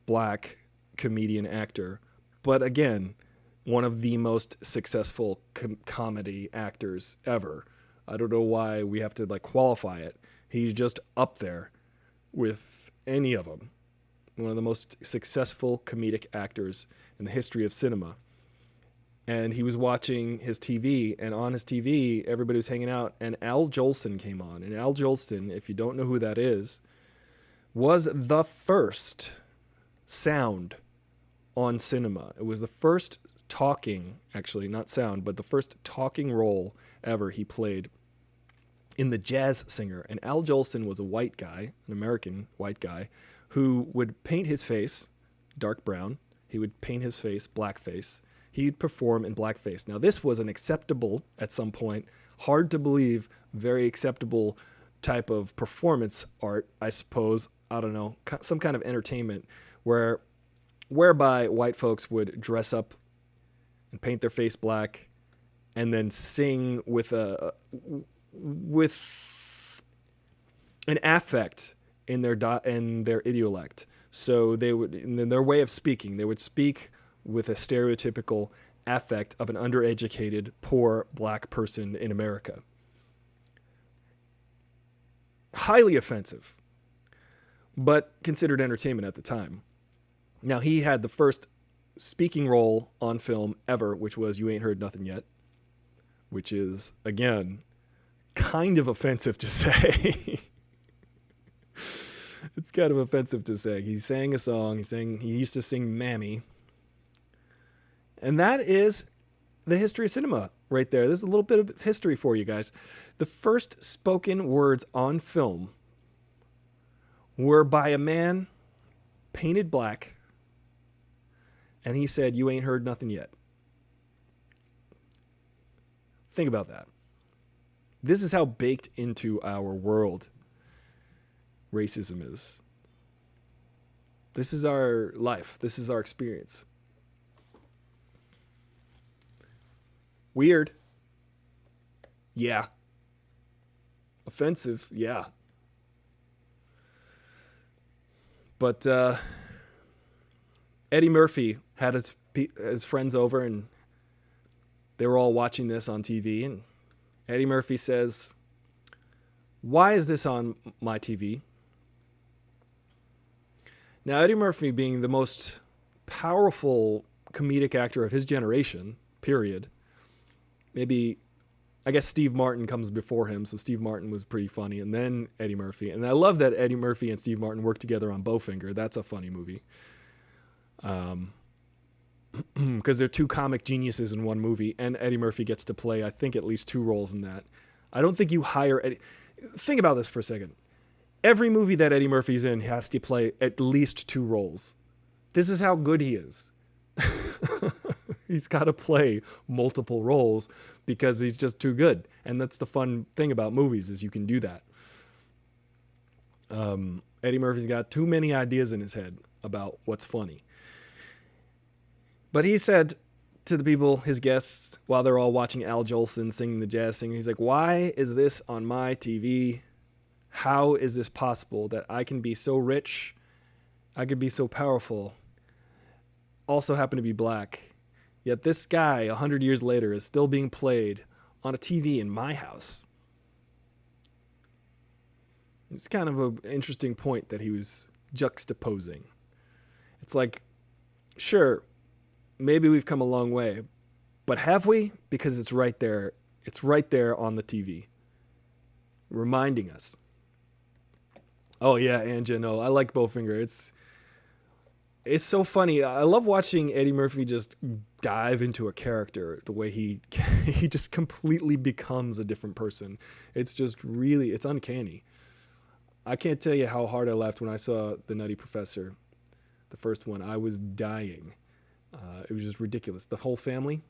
black comedian actor. But again, one of the most successful comedy actors ever. I don't know why we have to like qualify it. He's just up there with any of them. One of the most successful comedic actors in the history of cinema. And he was watching his TV, and on his TV, everybody was hanging out, and Al Jolson came on. And Al Jolson, if you don't know who that is, was the first sound on cinema. It was the first talking, actually, not sound, but the first talking role ever he played in The Jazz Singer. And Al Jolson was a white guy, an American white guy, who would paint his face dark brown. He would paint his face blackface. He'd perform in blackface. Now, this was an acceptable, at some point, hard to believe, very acceptable type of performance art, I suppose. I don't know, some kind of entertainment whereby white folks would dress up and paint their face black and then sing with an affect in their idiolect. So they would, in their way of speaking, they would speak with a stereotypical affect of an undereducated, poor black person in America. Highly offensive, but considered entertainment at the time. Now, he had the first speaking role on film ever, which was You Ain't Heard Nothing Yet, which is, again, kind of offensive to say. It's kind of offensive to say. He sang a song. He used to sing Mammy. And that is the history of cinema right there. There's a little bit of history for you guys. The first spoken words on film were by a man painted black, and he said, "You ain't heard nothing yet." Think about that. This is how baked into our world racism is. This is our life. This is our experience. Weird. Yeah. Offensive. Yeah. But Eddie Murphy had his friends over, and they were all watching this on TV, and Eddie Murphy says, "Why is this on my TV?" Now, Eddie Murphy, being the most powerful comedic actor of his generation, period. Maybe, I guess Steve Martin comes before him, so Steve Martin was pretty funny, and then Eddie Murphy. And I love that Eddie Murphy and Steve Martin worked together on Bowfinger. That's a funny movie. Because they're two comic geniuses in one movie, and Eddie Murphy gets to play, I think, at least 2 roles in that. I don't think you hire Eddie. Think about this for a second. Every movie that Eddie Murphy's in has to play at least 2 roles. This is how good he is. He's got to play multiple roles because he's just too good. And that's the fun thing about movies, is you can do that. Eddie Murphy's got too many ideas in his head about what's funny. But he said to the people, his guests, while they're all watching Al Jolson singing the jazz singer, he's like, "Why is this on my TV? How is this possible that I can be so rich, I could be so powerful, also happen to be black, yet this guy 100 years later is still being played on a TV in my house?" It's kind of an interesting point that he was juxtaposing. It's like, sure, maybe we've come a long way, but have we? Because it's right there. It's right there on the TV, reminding us. Oh yeah, Anja, no, I like Bowfinger. It's so funny. I love watching Eddie Murphy just dive into a character, the way he just completely becomes a different person. It's just really, it's uncanny. I can't tell you how hard I laughed when I saw The Nutty Professor, the first one. I was dying. It was just ridiculous. The whole family.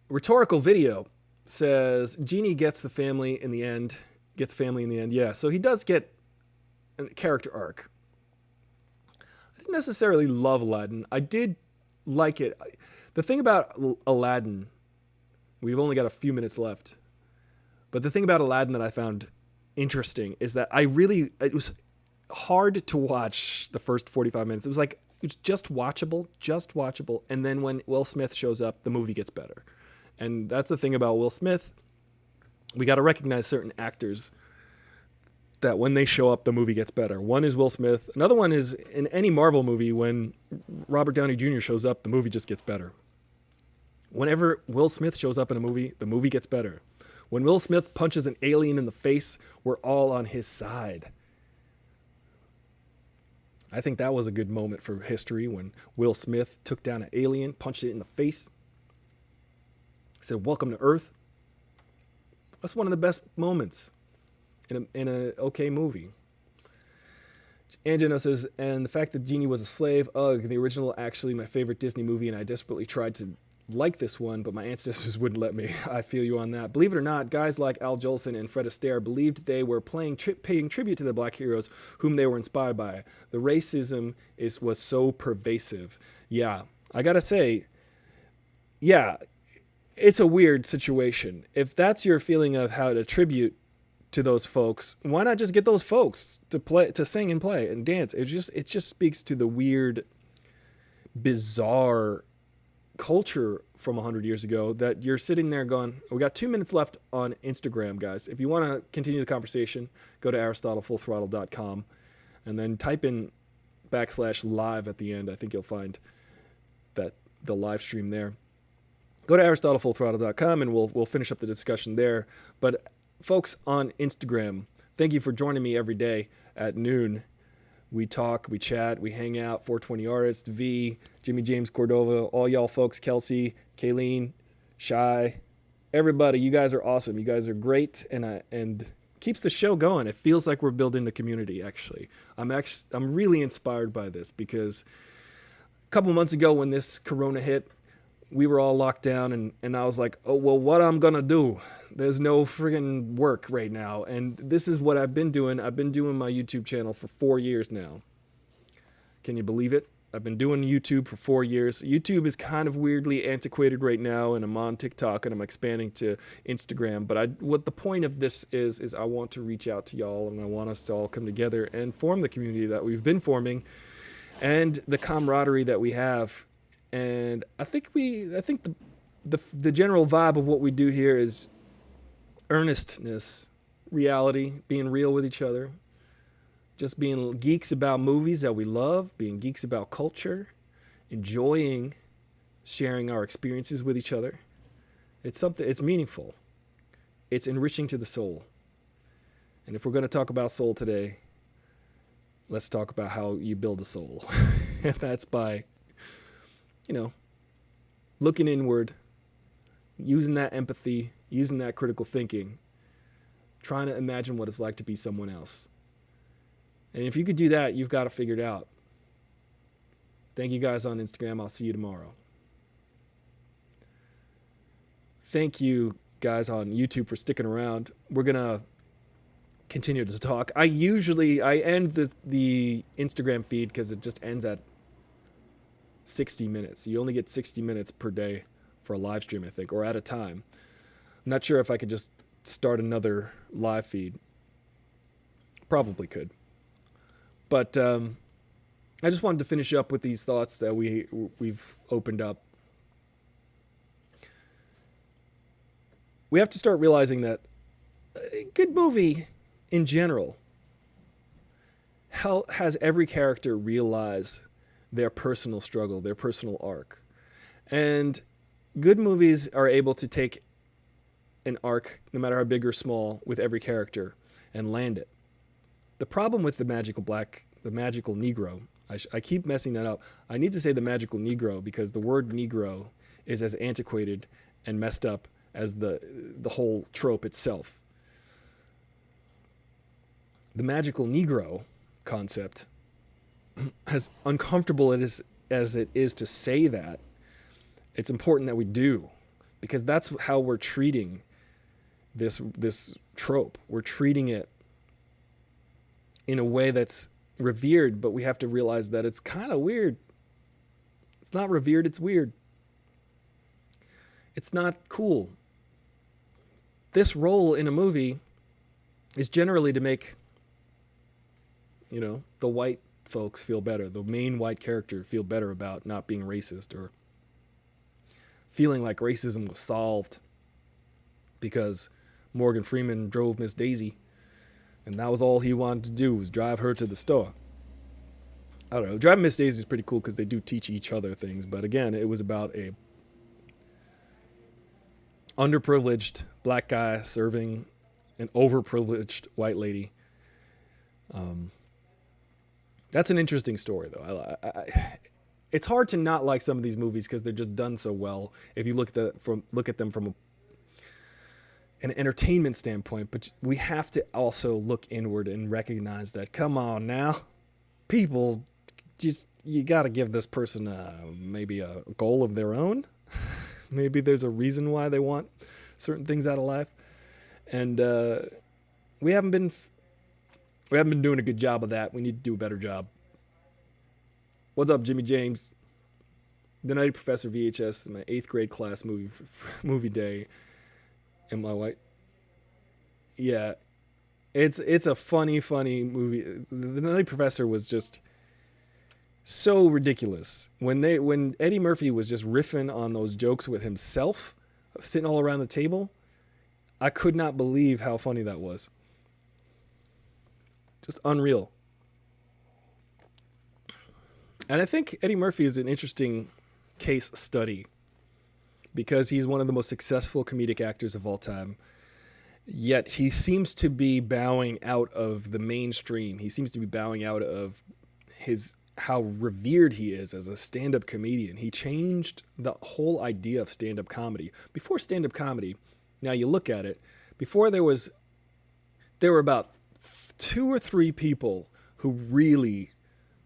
Rhetorical Video says Genie gets family in the end. Yeah, so he does get a character arc. I didn't necessarily love Aladdin. I did like it. The thing about Aladdin, we've only got a few minutes left, but the thing about Aladdin that I found interesting is that it was hard to watch the first 45 minutes. It was just watchable. And then when Will Smith shows up, the movie gets better. And that's the thing about Will Smith. We got to recognize certain actors that when they show up, the movie gets better. One is Will Smith. Another one is in any Marvel movie, when Robert Downey Jr. shows up, the movie just gets better. Whenever Will Smith shows up in a movie, the movie gets better. When Will Smith punches an alien in the face, we're all on his side. I think that was a good moment for history when Will Smith took down an alien, punched it in the face, said, "Welcome to Earth." That's one of the best moments in a okay movie. Angelo says, and the fact that Genie was a slave, the original actually my favorite Disney movie, and I desperately tried to like this one, but my ancestors wouldn't let me. I feel you on that. Believe it or not, guys like Al Jolson and Fred Astaire believed they were paying tribute to the black heroes whom they were inspired by. The racism was so pervasive. Yeah, I gotta say, yeah, it's a weird situation. If that's your feeling of how to tribute to those folks, why not just get those folks to sing and play and dance? It just speaks to the weird, bizarre culture from 100 years ago that you're sitting there going, we got 2 minutes left on Instagram, guys. If you want to continue the conversation, go to AristotleFullThrottle.com and then type in /live at the end. I think you'll find that the live stream there. Go to AristotleFullThrottle.com and we'll finish up the discussion there. But folks on Instagram, thank you for joining me every day at noon We talk, we chat, we hang out. 420 Artist, V, Jimmy James Cordova, all y'all folks, Kelsey, Kayleen, Shy, everybody. You guys are awesome. You guys are great, and keeps the show going. It feels like we're building a community. Actually, I'm really inspired by this because a couple months ago when this Corona hit, we were all locked down, and I was like, oh, well, what I'm gonna do? There's no friggin' work right now. And this is what I've been doing. I've been doing my YouTube channel for 4 years now. Can you believe it? I've been doing YouTube for 4 years. YouTube is kind of weirdly antiquated right now, and I'm on TikTok, and I'm expanding to Instagram. But what the point of this is I want to reach out to y'all, and I want us to all come together and form the community that we've been forming and the camaraderie that we have. And I think the general vibe of what we do here is earnestness, reality, being real with each other, just being geeks about movies that we love, being geeks about culture, enjoying sharing our experiences with each other. It's meaningful. It's enriching to the soul. And if we're going to talk about soul today, let's talk about how you build a soul. And that's by looking inward, using that empathy, using that critical thinking, trying to imagine what it's like to be someone else. And if you could do that, you've got it figured out. Thank you guys on Instagram. I'll see you tomorrow. Thank you guys on YouTube for sticking around. We're going to continue to talk. I end the Instagram feed because it just ends at 60 minutes. You only get 60 minutes per day for a live stream, I think, or at a time. I'm not sure if I could just start another live feed. Probably could. But I just wanted to finish up with these thoughts that we've opened up. We have to start realizing that a good movie in general has every character realize their personal struggle, their personal arc. And good movies are able to take an arc, no matter how big or small, with every character and land it. The problem with the Magical Negro, I keep messing that up. I need to say the Magical Negro because the word Negro is as antiquated and messed up as the whole trope itself. The Magical Negro concept, as uncomfortable as it is to say that, it's important that we do, because that's how we're treating this trope. We're treating it in a way that's revered, but we have to realize that it's kind of weird. It's not revered, it's weird. It's not cool. This role in a movie is generally to make, the white folks feel better, the main white character feel better about not being racist, or feeling like racism was solved because Morgan Freeman drove Miss Daisy and that was all he wanted to do, was drive her to the store. I don't know. Driving Miss Daisy is pretty cool because they do teach each other things, but again, it was about a underprivileged black guy serving an overprivileged white lady. That's an interesting story, though. It's hard to not like some of these movies because they're just done so well if you look at them from an entertainment standpoint. But we have to also look inward and recognize that, come on now, people, you got to give this person maybe a goal of their own. Maybe there's a reason why they want certain things out of life, and we haven't been doing a good job of that. We need to do a better job. What's up, Jimmy James? The Nutty Professor VHS, my 8th grade class movie day. Am I white? Yeah, it's a funny movie. The Nutty Professor was just so ridiculous. When Eddie Murphy was just riffing on those jokes with himself, sitting all around the table, I could not believe how funny that was. Just unreal. And I think Eddie Murphy is an interesting case study because he's one of the most successful comedic actors of all time. Yet he seems to be bowing out of the mainstream. He seems to be bowing out of how revered he is as a stand-up comedian. He changed the whole idea of stand-up comedy. Before stand-up comedy, now you look at it, before there were about 2 or 3 people who really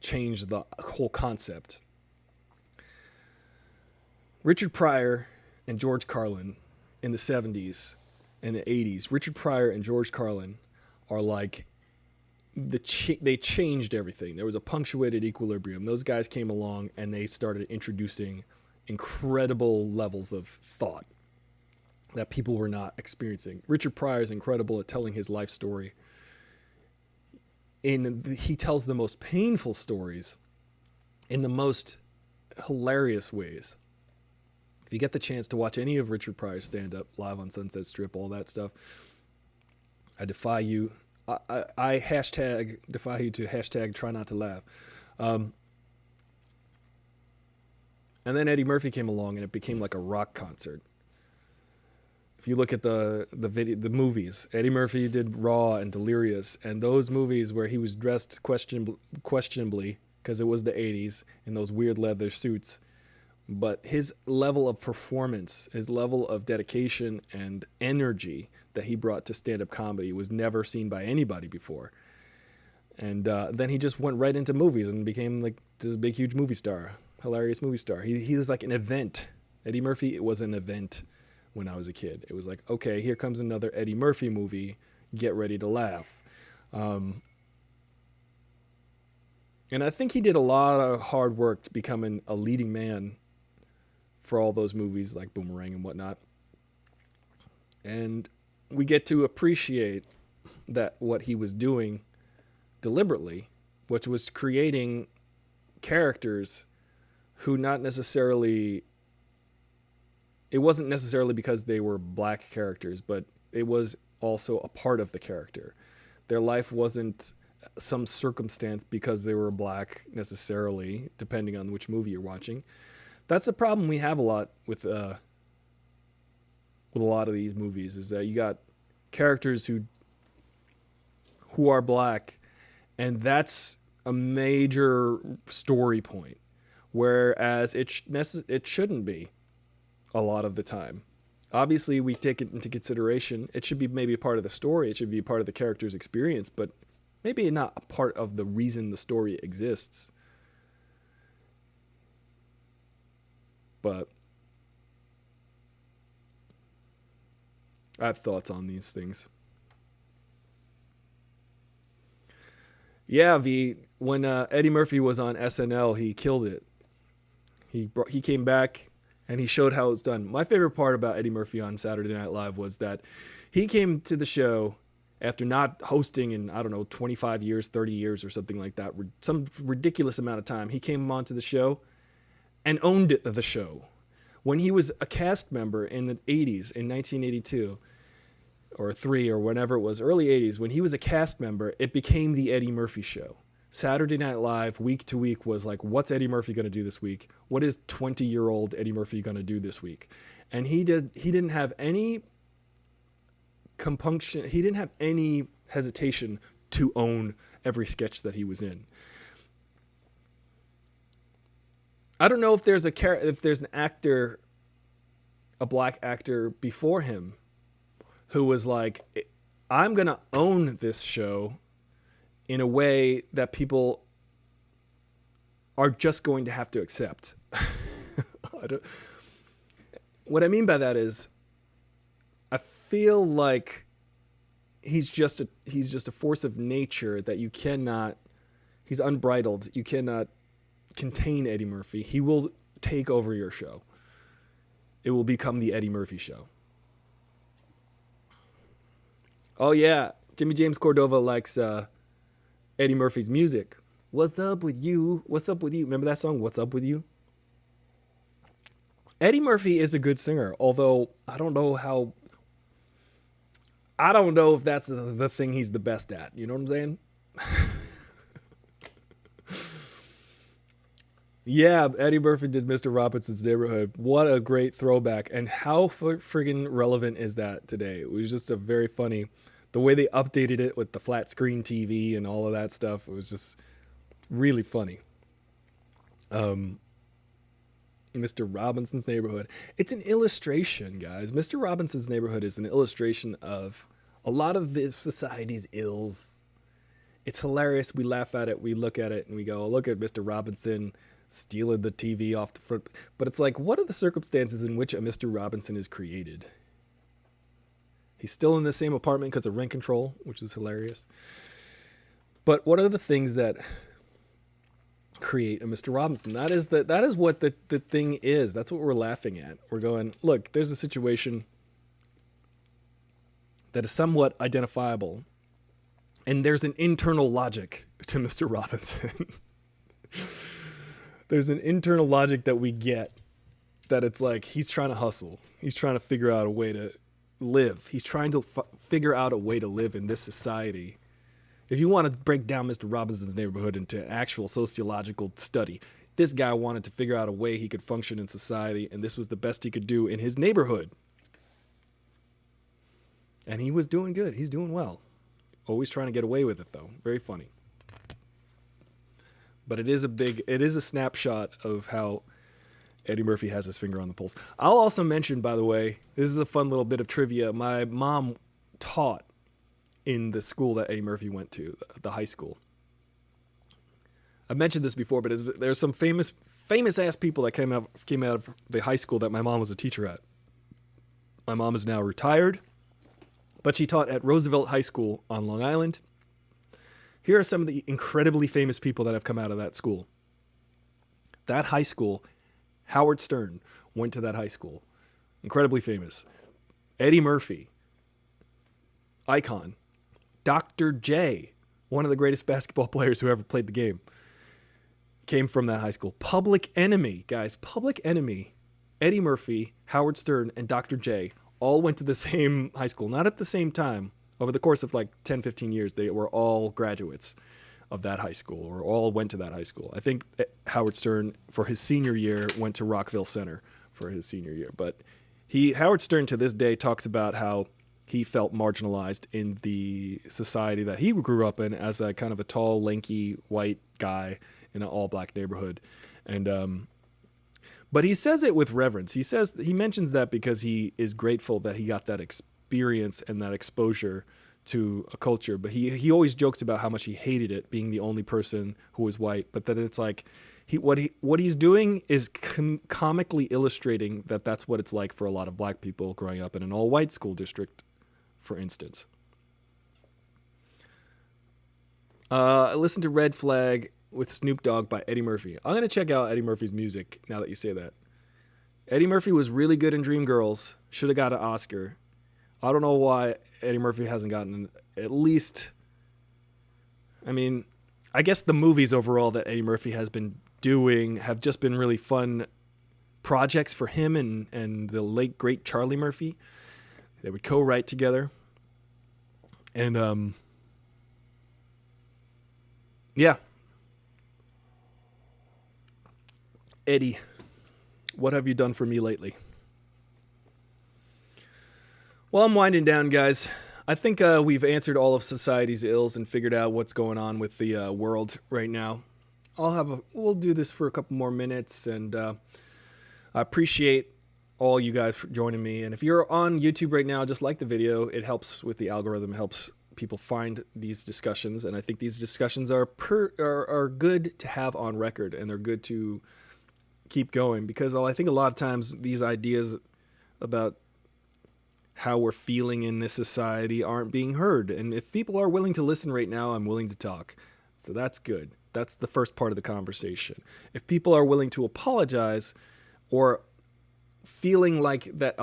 changed the whole concept. Richard Pryor and George Carlin in the 70s and the 80s. Richard Pryor and George Carlin are like, they changed everything. There was a punctuated equilibrium. Those guys came along and they started introducing incredible levels of thought that people were not experiencing. Richard Pryor is incredible at telling his life story. He tells the most painful stories in the most hilarious ways. If you get the chance to watch any of Richard Pryor's stand-up live on Sunset Strip, all that stuff, I defy you. I hashtag defy you to hashtag try not to laugh. And then Eddie Murphy came along and it became like a rock concert. If you look at the movies, Eddie Murphy did Raw and Delirious, and those movies where he was dressed questionably because it was the 80s in those weird leather suits, but his level of performance, his level of dedication and energy that he brought to stand-up comedy was never seen by anybody before. And then he just went right into movies and became like this big, huge movie star, hilarious movie star. He was like an event. Eddie Murphy, it was an event when I was a kid. It was like, okay, here comes another Eddie Murphy movie. Get ready to laugh. And I think he did a lot of hard work becoming a leading man for all those movies like Boomerang and whatnot. And we get to appreciate that what he was doing deliberately, which was creating characters who not necessarily, it wasn't necessarily because they were black characters, but it was also a part of the character. Their life wasn't some circumstance because they were black necessarily, depending on which movie you're watching. That's a problem we have a lot with a lot of these movies, is that you got characters who are black, and that's a major story point, whereas it shouldn't be a lot of the time. Obviously, we take it into consideration. It should be maybe a part of the story. It should be a part of the character's experience, but maybe not a part of the reason the story exists. But I have thoughts on these things. Yeah, when Eddie Murphy was on SNL, he killed it. He came back and he showed how it's done. My favorite part about Eddie Murphy on Saturday Night Live was that he came to the show after not hosting in, 25 years, 30 years or something like that, some ridiculous amount of time. He came onto the show and owned the show. When he was a cast member in the 80s, in 1982, or 3, or whenever it was, early 80s, when he was a cast member, it became the Eddie Murphy Show. Saturday Night Live, week to week, was like, what's Eddie Murphy going to do this week? What is 20-year-old Eddie Murphy going to do this week? And he didn't have any compunction. He didn't have any hesitation to own every sketch that he was in. I don't know if there's an actor, a black actor before him, who was like, I'm going to own this show in a way that people are just going to have to accept. What I mean by that is, I feel like he's just a force of nature that you cannot, he's unbridled. You cannot contain Eddie Murphy. He will take over your show. It will become the Eddie Murphy Show. Oh yeah, Jimmy James Cordova likes Eddie Murphy's music. What's up with you? What's up with you? Remember that song, What's Up With You? Eddie Murphy is a good singer, although I don't know if that's the thing he's the best at. You know what I'm saying? Yeah, Eddie Murphy did Mr. Robinson's Neighborhood. What a great throwback. And how friggin' relevant is that today? It was just a very funny, the way they updated it with the flat screen TV and all of that stuff. It was just really funny. Mr. Robinson's Neighborhood. It's an illustration, guys. Mr. Robinson's Neighborhood is an illustration of a lot of this society's ills. It's hilarious. We laugh at it. We look at it and we go, oh, look at Mr. Robinson stealing the TV off the front. But it's like, what are the circumstances in which a Mr. Robinson is created? He's still in the same apartment because of rent control, which is hilarious. But what are the things that create a Mr. Robinson? That is what the thing is. That's what we're laughing at. We're going, look, there's a situation that is somewhat identifiable, and there's an internal logic to Mr. Robinson. There's an internal logic that we get, that it's like he's trying to hustle. He's trying to figure out a way to live. He's trying to figure out a way to live in this society. If you want to break down Mr. Robinson's Neighborhood into an actual sociological study, this guy wanted to figure out a way he could function in society, and this was the best he could do in his neighborhood. And he was doing good. He's doing well. Always trying to get away with it, though. Very funny. But it is a snapshot of how Eddie Murphy has his finger on the pulse. I'll also mention, by the way, this is a fun little bit of trivia. My mom taught in the school that Eddie Murphy went to, the high school. I've mentioned this before, but there's some famous ass people that came out of the high school that my mom was a teacher at. My mom is now retired, but she taught at Roosevelt High School on Long Island. Here are some of the incredibly famous people that have come out of that school. That high school, Howard Stern went to that high school. Incredibly famous. Eddie Murphy, icon. Dr. J, one of the greatest basketball players who ever played the game, came from that high school. Public Enemy, guys, Public Enemy, Eddie Murphy, Howard Stern, and Dr. J all went to the same high school. Not at the same time. Over the course of like 10, 15 years, they were all graduates of that high school, or all went to that high school. I think Howard Stern, for his senior year, went to Rockville Center for his senior year. But Howard Stern to this day talks about how he felt marginalized in the society that he grew up in as a kind of a tall, lanky, white guy in an all-black neighborhood. And but he says it with reverence. He mentions that because he is grateful that he got that experience and that exposure to a culture. But he always jokes about how much he hated it, being the only person who was white. But that it's like what he's doing is comically illustrating that that's what it's like for a lot of black people growing up in an all-white school district, for instance. I listened to Red Flag with Snoop Dogg by Eddie Murphy. I'm going to check out Eddie Murphy's music now that you say that. Eddie Murphy was really good in Dreamgirls. Should have got an Oscar. I don't know why Eddie Murphy hasn't gotten at least... I mean, I guess the movies overall that Eddie Murphy has been doing have just been really fun projects for him and the late, great Charlie Murphy. They would co-write together. And, yeah. Eddie, what have you done for me lately? Well, I'm winding down, guys. I think we've answered all of society's ills and figured out what's going on with the world right now. We'll do this for a couple more minutes, and I appreciate all you guys for joining me. And if you're on YouTube right now, just like the video. It helps with the algorithm, helps people find these discussions, and I think these discussions are good to have on record, and they're good to keep going, because I think a lot of times these ideas about how we're feeling in this society aren't being heard. And if people are willing to listen right now, I'm willing to talk. So that's good. That's the first part of the conversation. If people are willing to apologize, or feeling like that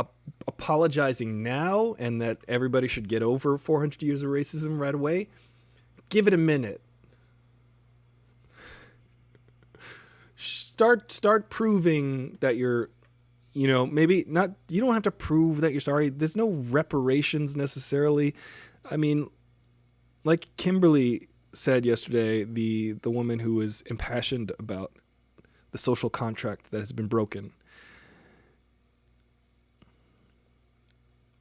apologizing now and that everybody should get over 400 years of racism right away, give it a minute. Start proving that you're, maybe not, you don't have to prove that you're sorry. There's no reparations necessarily. I mean, like Kimberly said yesterday, the woman who was impassioned about the social contract that has been broken.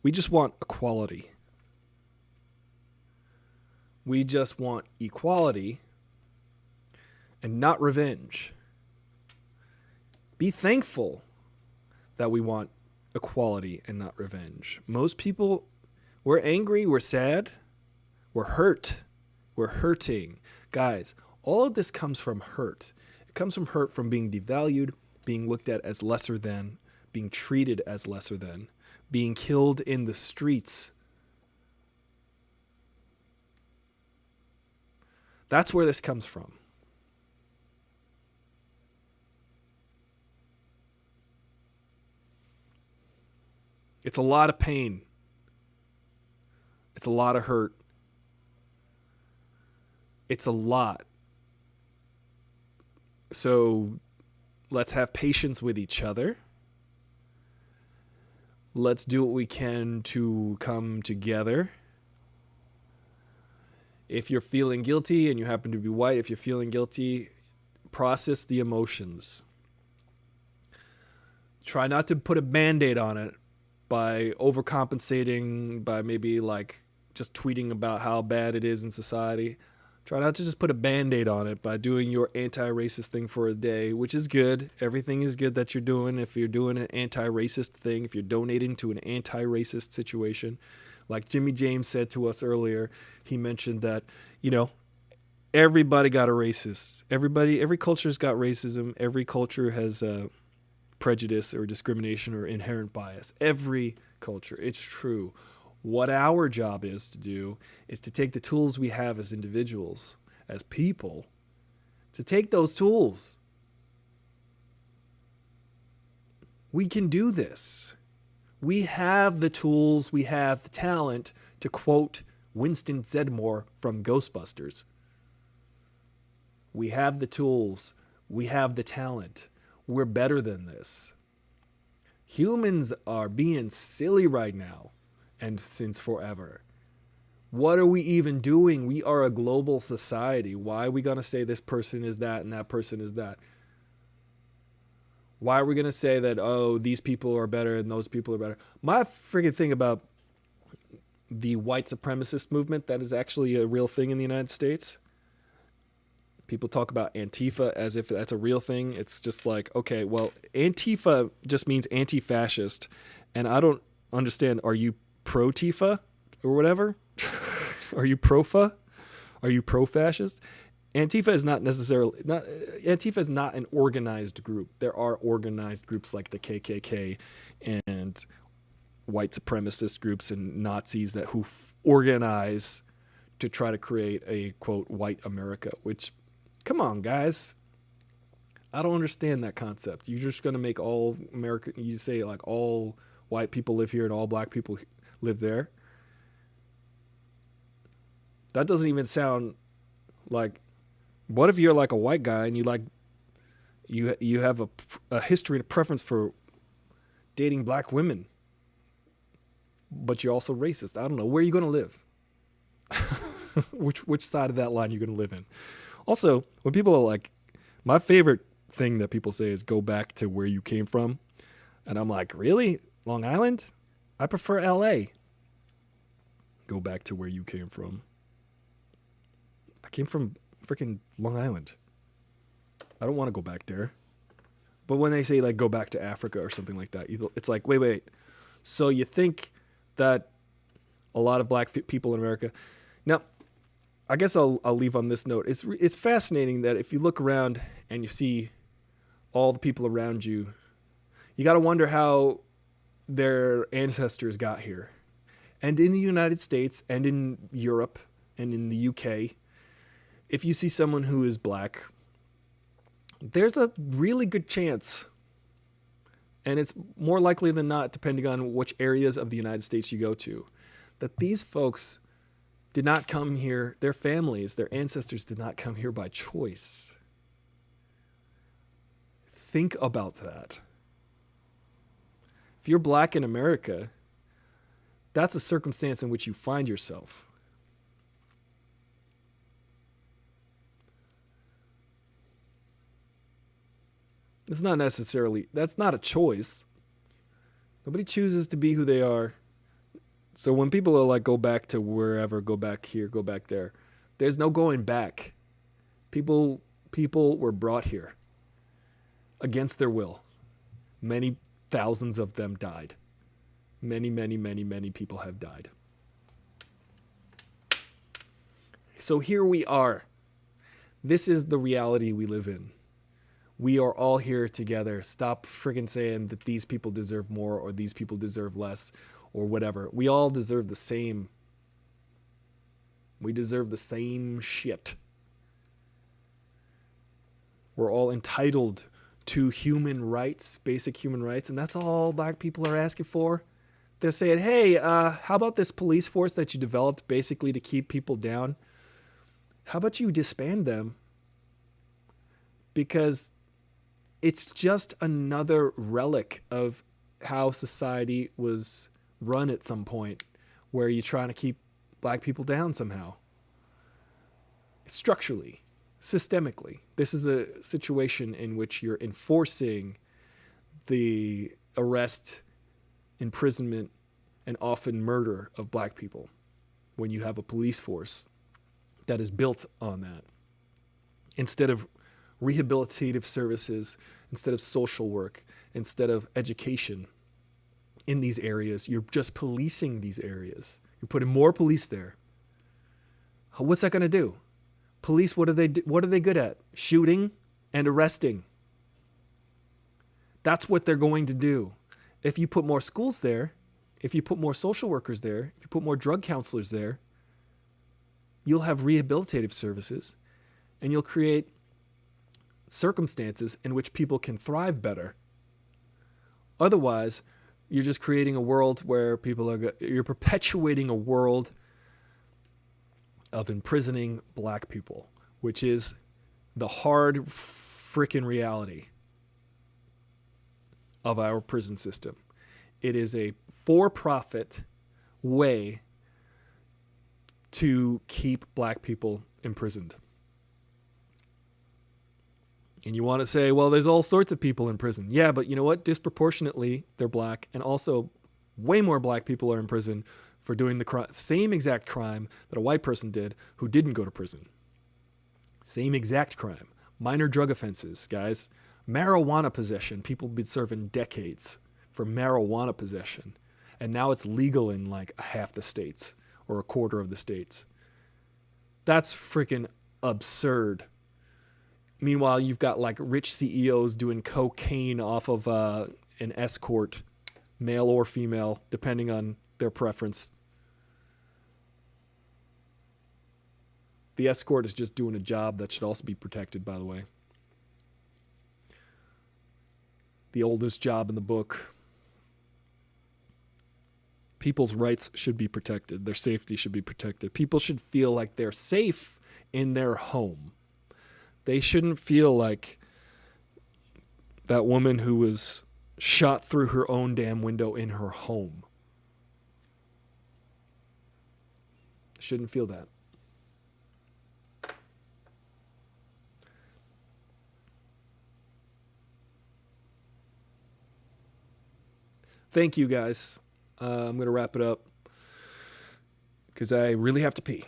We just want equality. We just want equality. and not revenge. Be thankful that we want equality and not revenge. Most people, we're angry, we're sad, we're hurt, we're hurting. Guys, all of this comes from hurt. It comes from hurt from being devalued, being looked at as lesser than, being treated as lesser than, being killed in the streets. That's where this comes from. It's a lot of pain. It's a lot of hurt. It's a lot. So let's have patience with each other. Let's do what we can to come together. If you're feeling guilty and you happen to be white, if you're feeling guilty, process the emotions. Try not to put a Band-Aid on it by overcompensating, by maybe like just tweeting about how bad it is in society. Try not to just put a Band-Aid on it by doing your anti-racist thing for a day, which is good. Everything is good that you're doing. If you're doing an anti-racist thing, if you're donating to an anti-racist situation, like Jimmy James said to us earlier, he mentioned that, you know, everybody got a racist. Every culture's got racism. Every culture has prejudice or discrimination or inherent bias. Every culture. It's true. What our job is to do is to take the tools we have as individuals, as people, to take those tools. We can do this. We have the tools, we have the talent, to quote Winston Zeddemore from Ghostbusters. We have the tools, we have the talent. We're better than this. Humans are being silly right now, and since forever. What are we even doing? We are a global society. Why are we going to say this person is that and that person is that? Why are we going to say that, oh, these people are better and those people are better? My freaking thing about the white supremacist movement, that is actually a real thing in the United States. People talk about Antifa as if that's a real thing. It's just like, okay, well, Antifa just means anti-fascist. And I don't understand, are you pro-Tifa or whatever? Are you pro-fa? Are you pro-fascist? Antifa is not necessarily Antifa is not an organized group. There are organized groups like the KKK and white supremacist groups and Nazis who organize to try to create a quote white America, which, come on guys, I don't understand that concept. You're just going to make all America, you say like all white people live here and all black people live there. That doesn't even sound like, what if you're like a white guy and you have a history and a preference for dating black women, but you're also racist? I don't know. Where are you going to live? Which side of that line are you going to live in? Also, when people are like, my favorite thing that people say is go back to where you came from. And I'm like, really? Long Island? I prefer LA. Go back to where you came from. I came from freaking Long Island. I don't want to go back there. But when they say like go back to Africa or something like that, it's like, wait. So you think that a lot of black people in America... Now, I guess I'll leave on this note. It's fascinating that if you look around and you see all the people around you, you got to wonder how their ancestors got here. And in the United States and in Europe and in the UK, if you see someone who is black, there's a really good chance, and it's more likely than not, depending on which areas of the United States you go to, that these folks did not come here, their families, their ancestors did not come here by choice. Think about that. If you're black in America, that's a circumstance in which you find yourself. It's not necessarily, that's not a choice. Nobody chooses to be who they are. So when people are like, go back to wherever, go back here, go back there, there's no going back. People People were brought here against their will. Many thousands of them died. Many, many, many, many people have died. So here we are. This is the reality we live in. We are all here together. Stop friggin' saying that these people deserve more or these people deserve less or whatever. We all deserve the same. We deserve the same shit. We're all entitled to human rights, basic human rights, and that's all black people are asking for. They're saying, hey, how about this police force that you developed basically to keep people down? How about you disband them? Because it's just another relic of how society was run at some point, where you're trying to keep black people down somehow. Structurally, systemically. This is a situation in which you're enforcing the arrest, imprisonment, and often murder of black people when you have a police force that is built on that. Instead of rehabilitative services, instead of social work, instead of education in these areas, you're just policing these areas. You're putting more police there. What's that going to do? Police, what are they good at? Shooting and arresting. That's what they're going to do. If you put more schools there, if you put more social workers there, if you put more drug counselors there, you'll have rehabilitative services and you'll create circumstances in which people can thrive better. Otherwise, you're just creating a world where you're perpetuating a world of imprisoning black people, which is the hard frickin' reality of our prison system. It is a for-profit way to keep black people imprisoned. And you want to say, well, there's all sorts of people in prison. Yeah, but you know what? Disproportionately, they're black, and also way more black people are in prison for doing the same exact crime that a white person did who didn't go to prison. Same exact crime. Minor drug offenses, guys. Marijuana possession. People have been serving decades for marijuana possession. And now it's legal in like half the states or a quarter of the states. That's freaking absurd. Meanwhile, you've got like rich CEOs doing cocaine off of an escort, male or female, depending on their preference. The escort is just doing a job that should also be protected, by the way. The oldest job in the book. People's rights should be protected. Their safety should be protected. People should feel like they're safe in their home. They shouldn't feel like that woman who was shot through her own damn window in her home. Shouldn't feel that. Thank you, guys. I'm going to wrap it up because I really have to pee.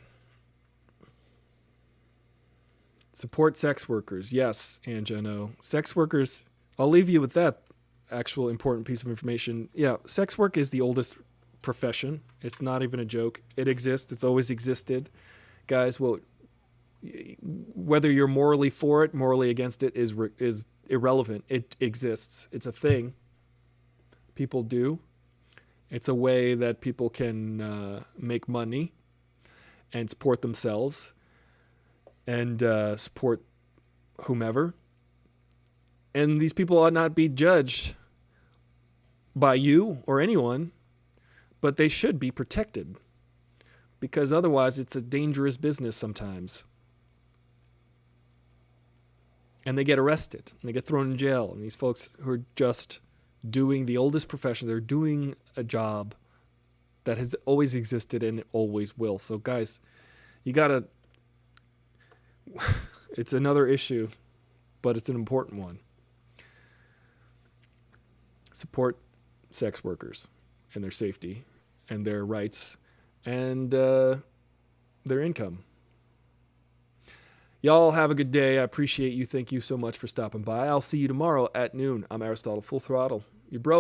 Support sex workers. Yes, Anja, no. Sex workers, I'll leave you with that actual important piece of information. Yeah, sex work is the oldest profession. It's not even a joke. It exists. It's always existed. Guys, well, whether you're morally for it, morally against it is irrelevant. It exists. It's a thing. People do. It's a way that people can make money and support themselves and support whomever. And these people ought not be judged by you or anyone, but they should be protected because otherwise it's a dangerous business sometimes. And they get arrested and they get thrown in jail. And these folks who are just doing the oldest profession, they're doing a job that has always existed and it always will. So guys, you gotta, it's another issue, but it's an important one. Support sex workers and their safety and their rights and their income. Y'all have a good day. I appreciate you. Thank you so much for stopping by. I'll see you tomorrow at noon. I'm Aristotle, Full Throttle. Your bro.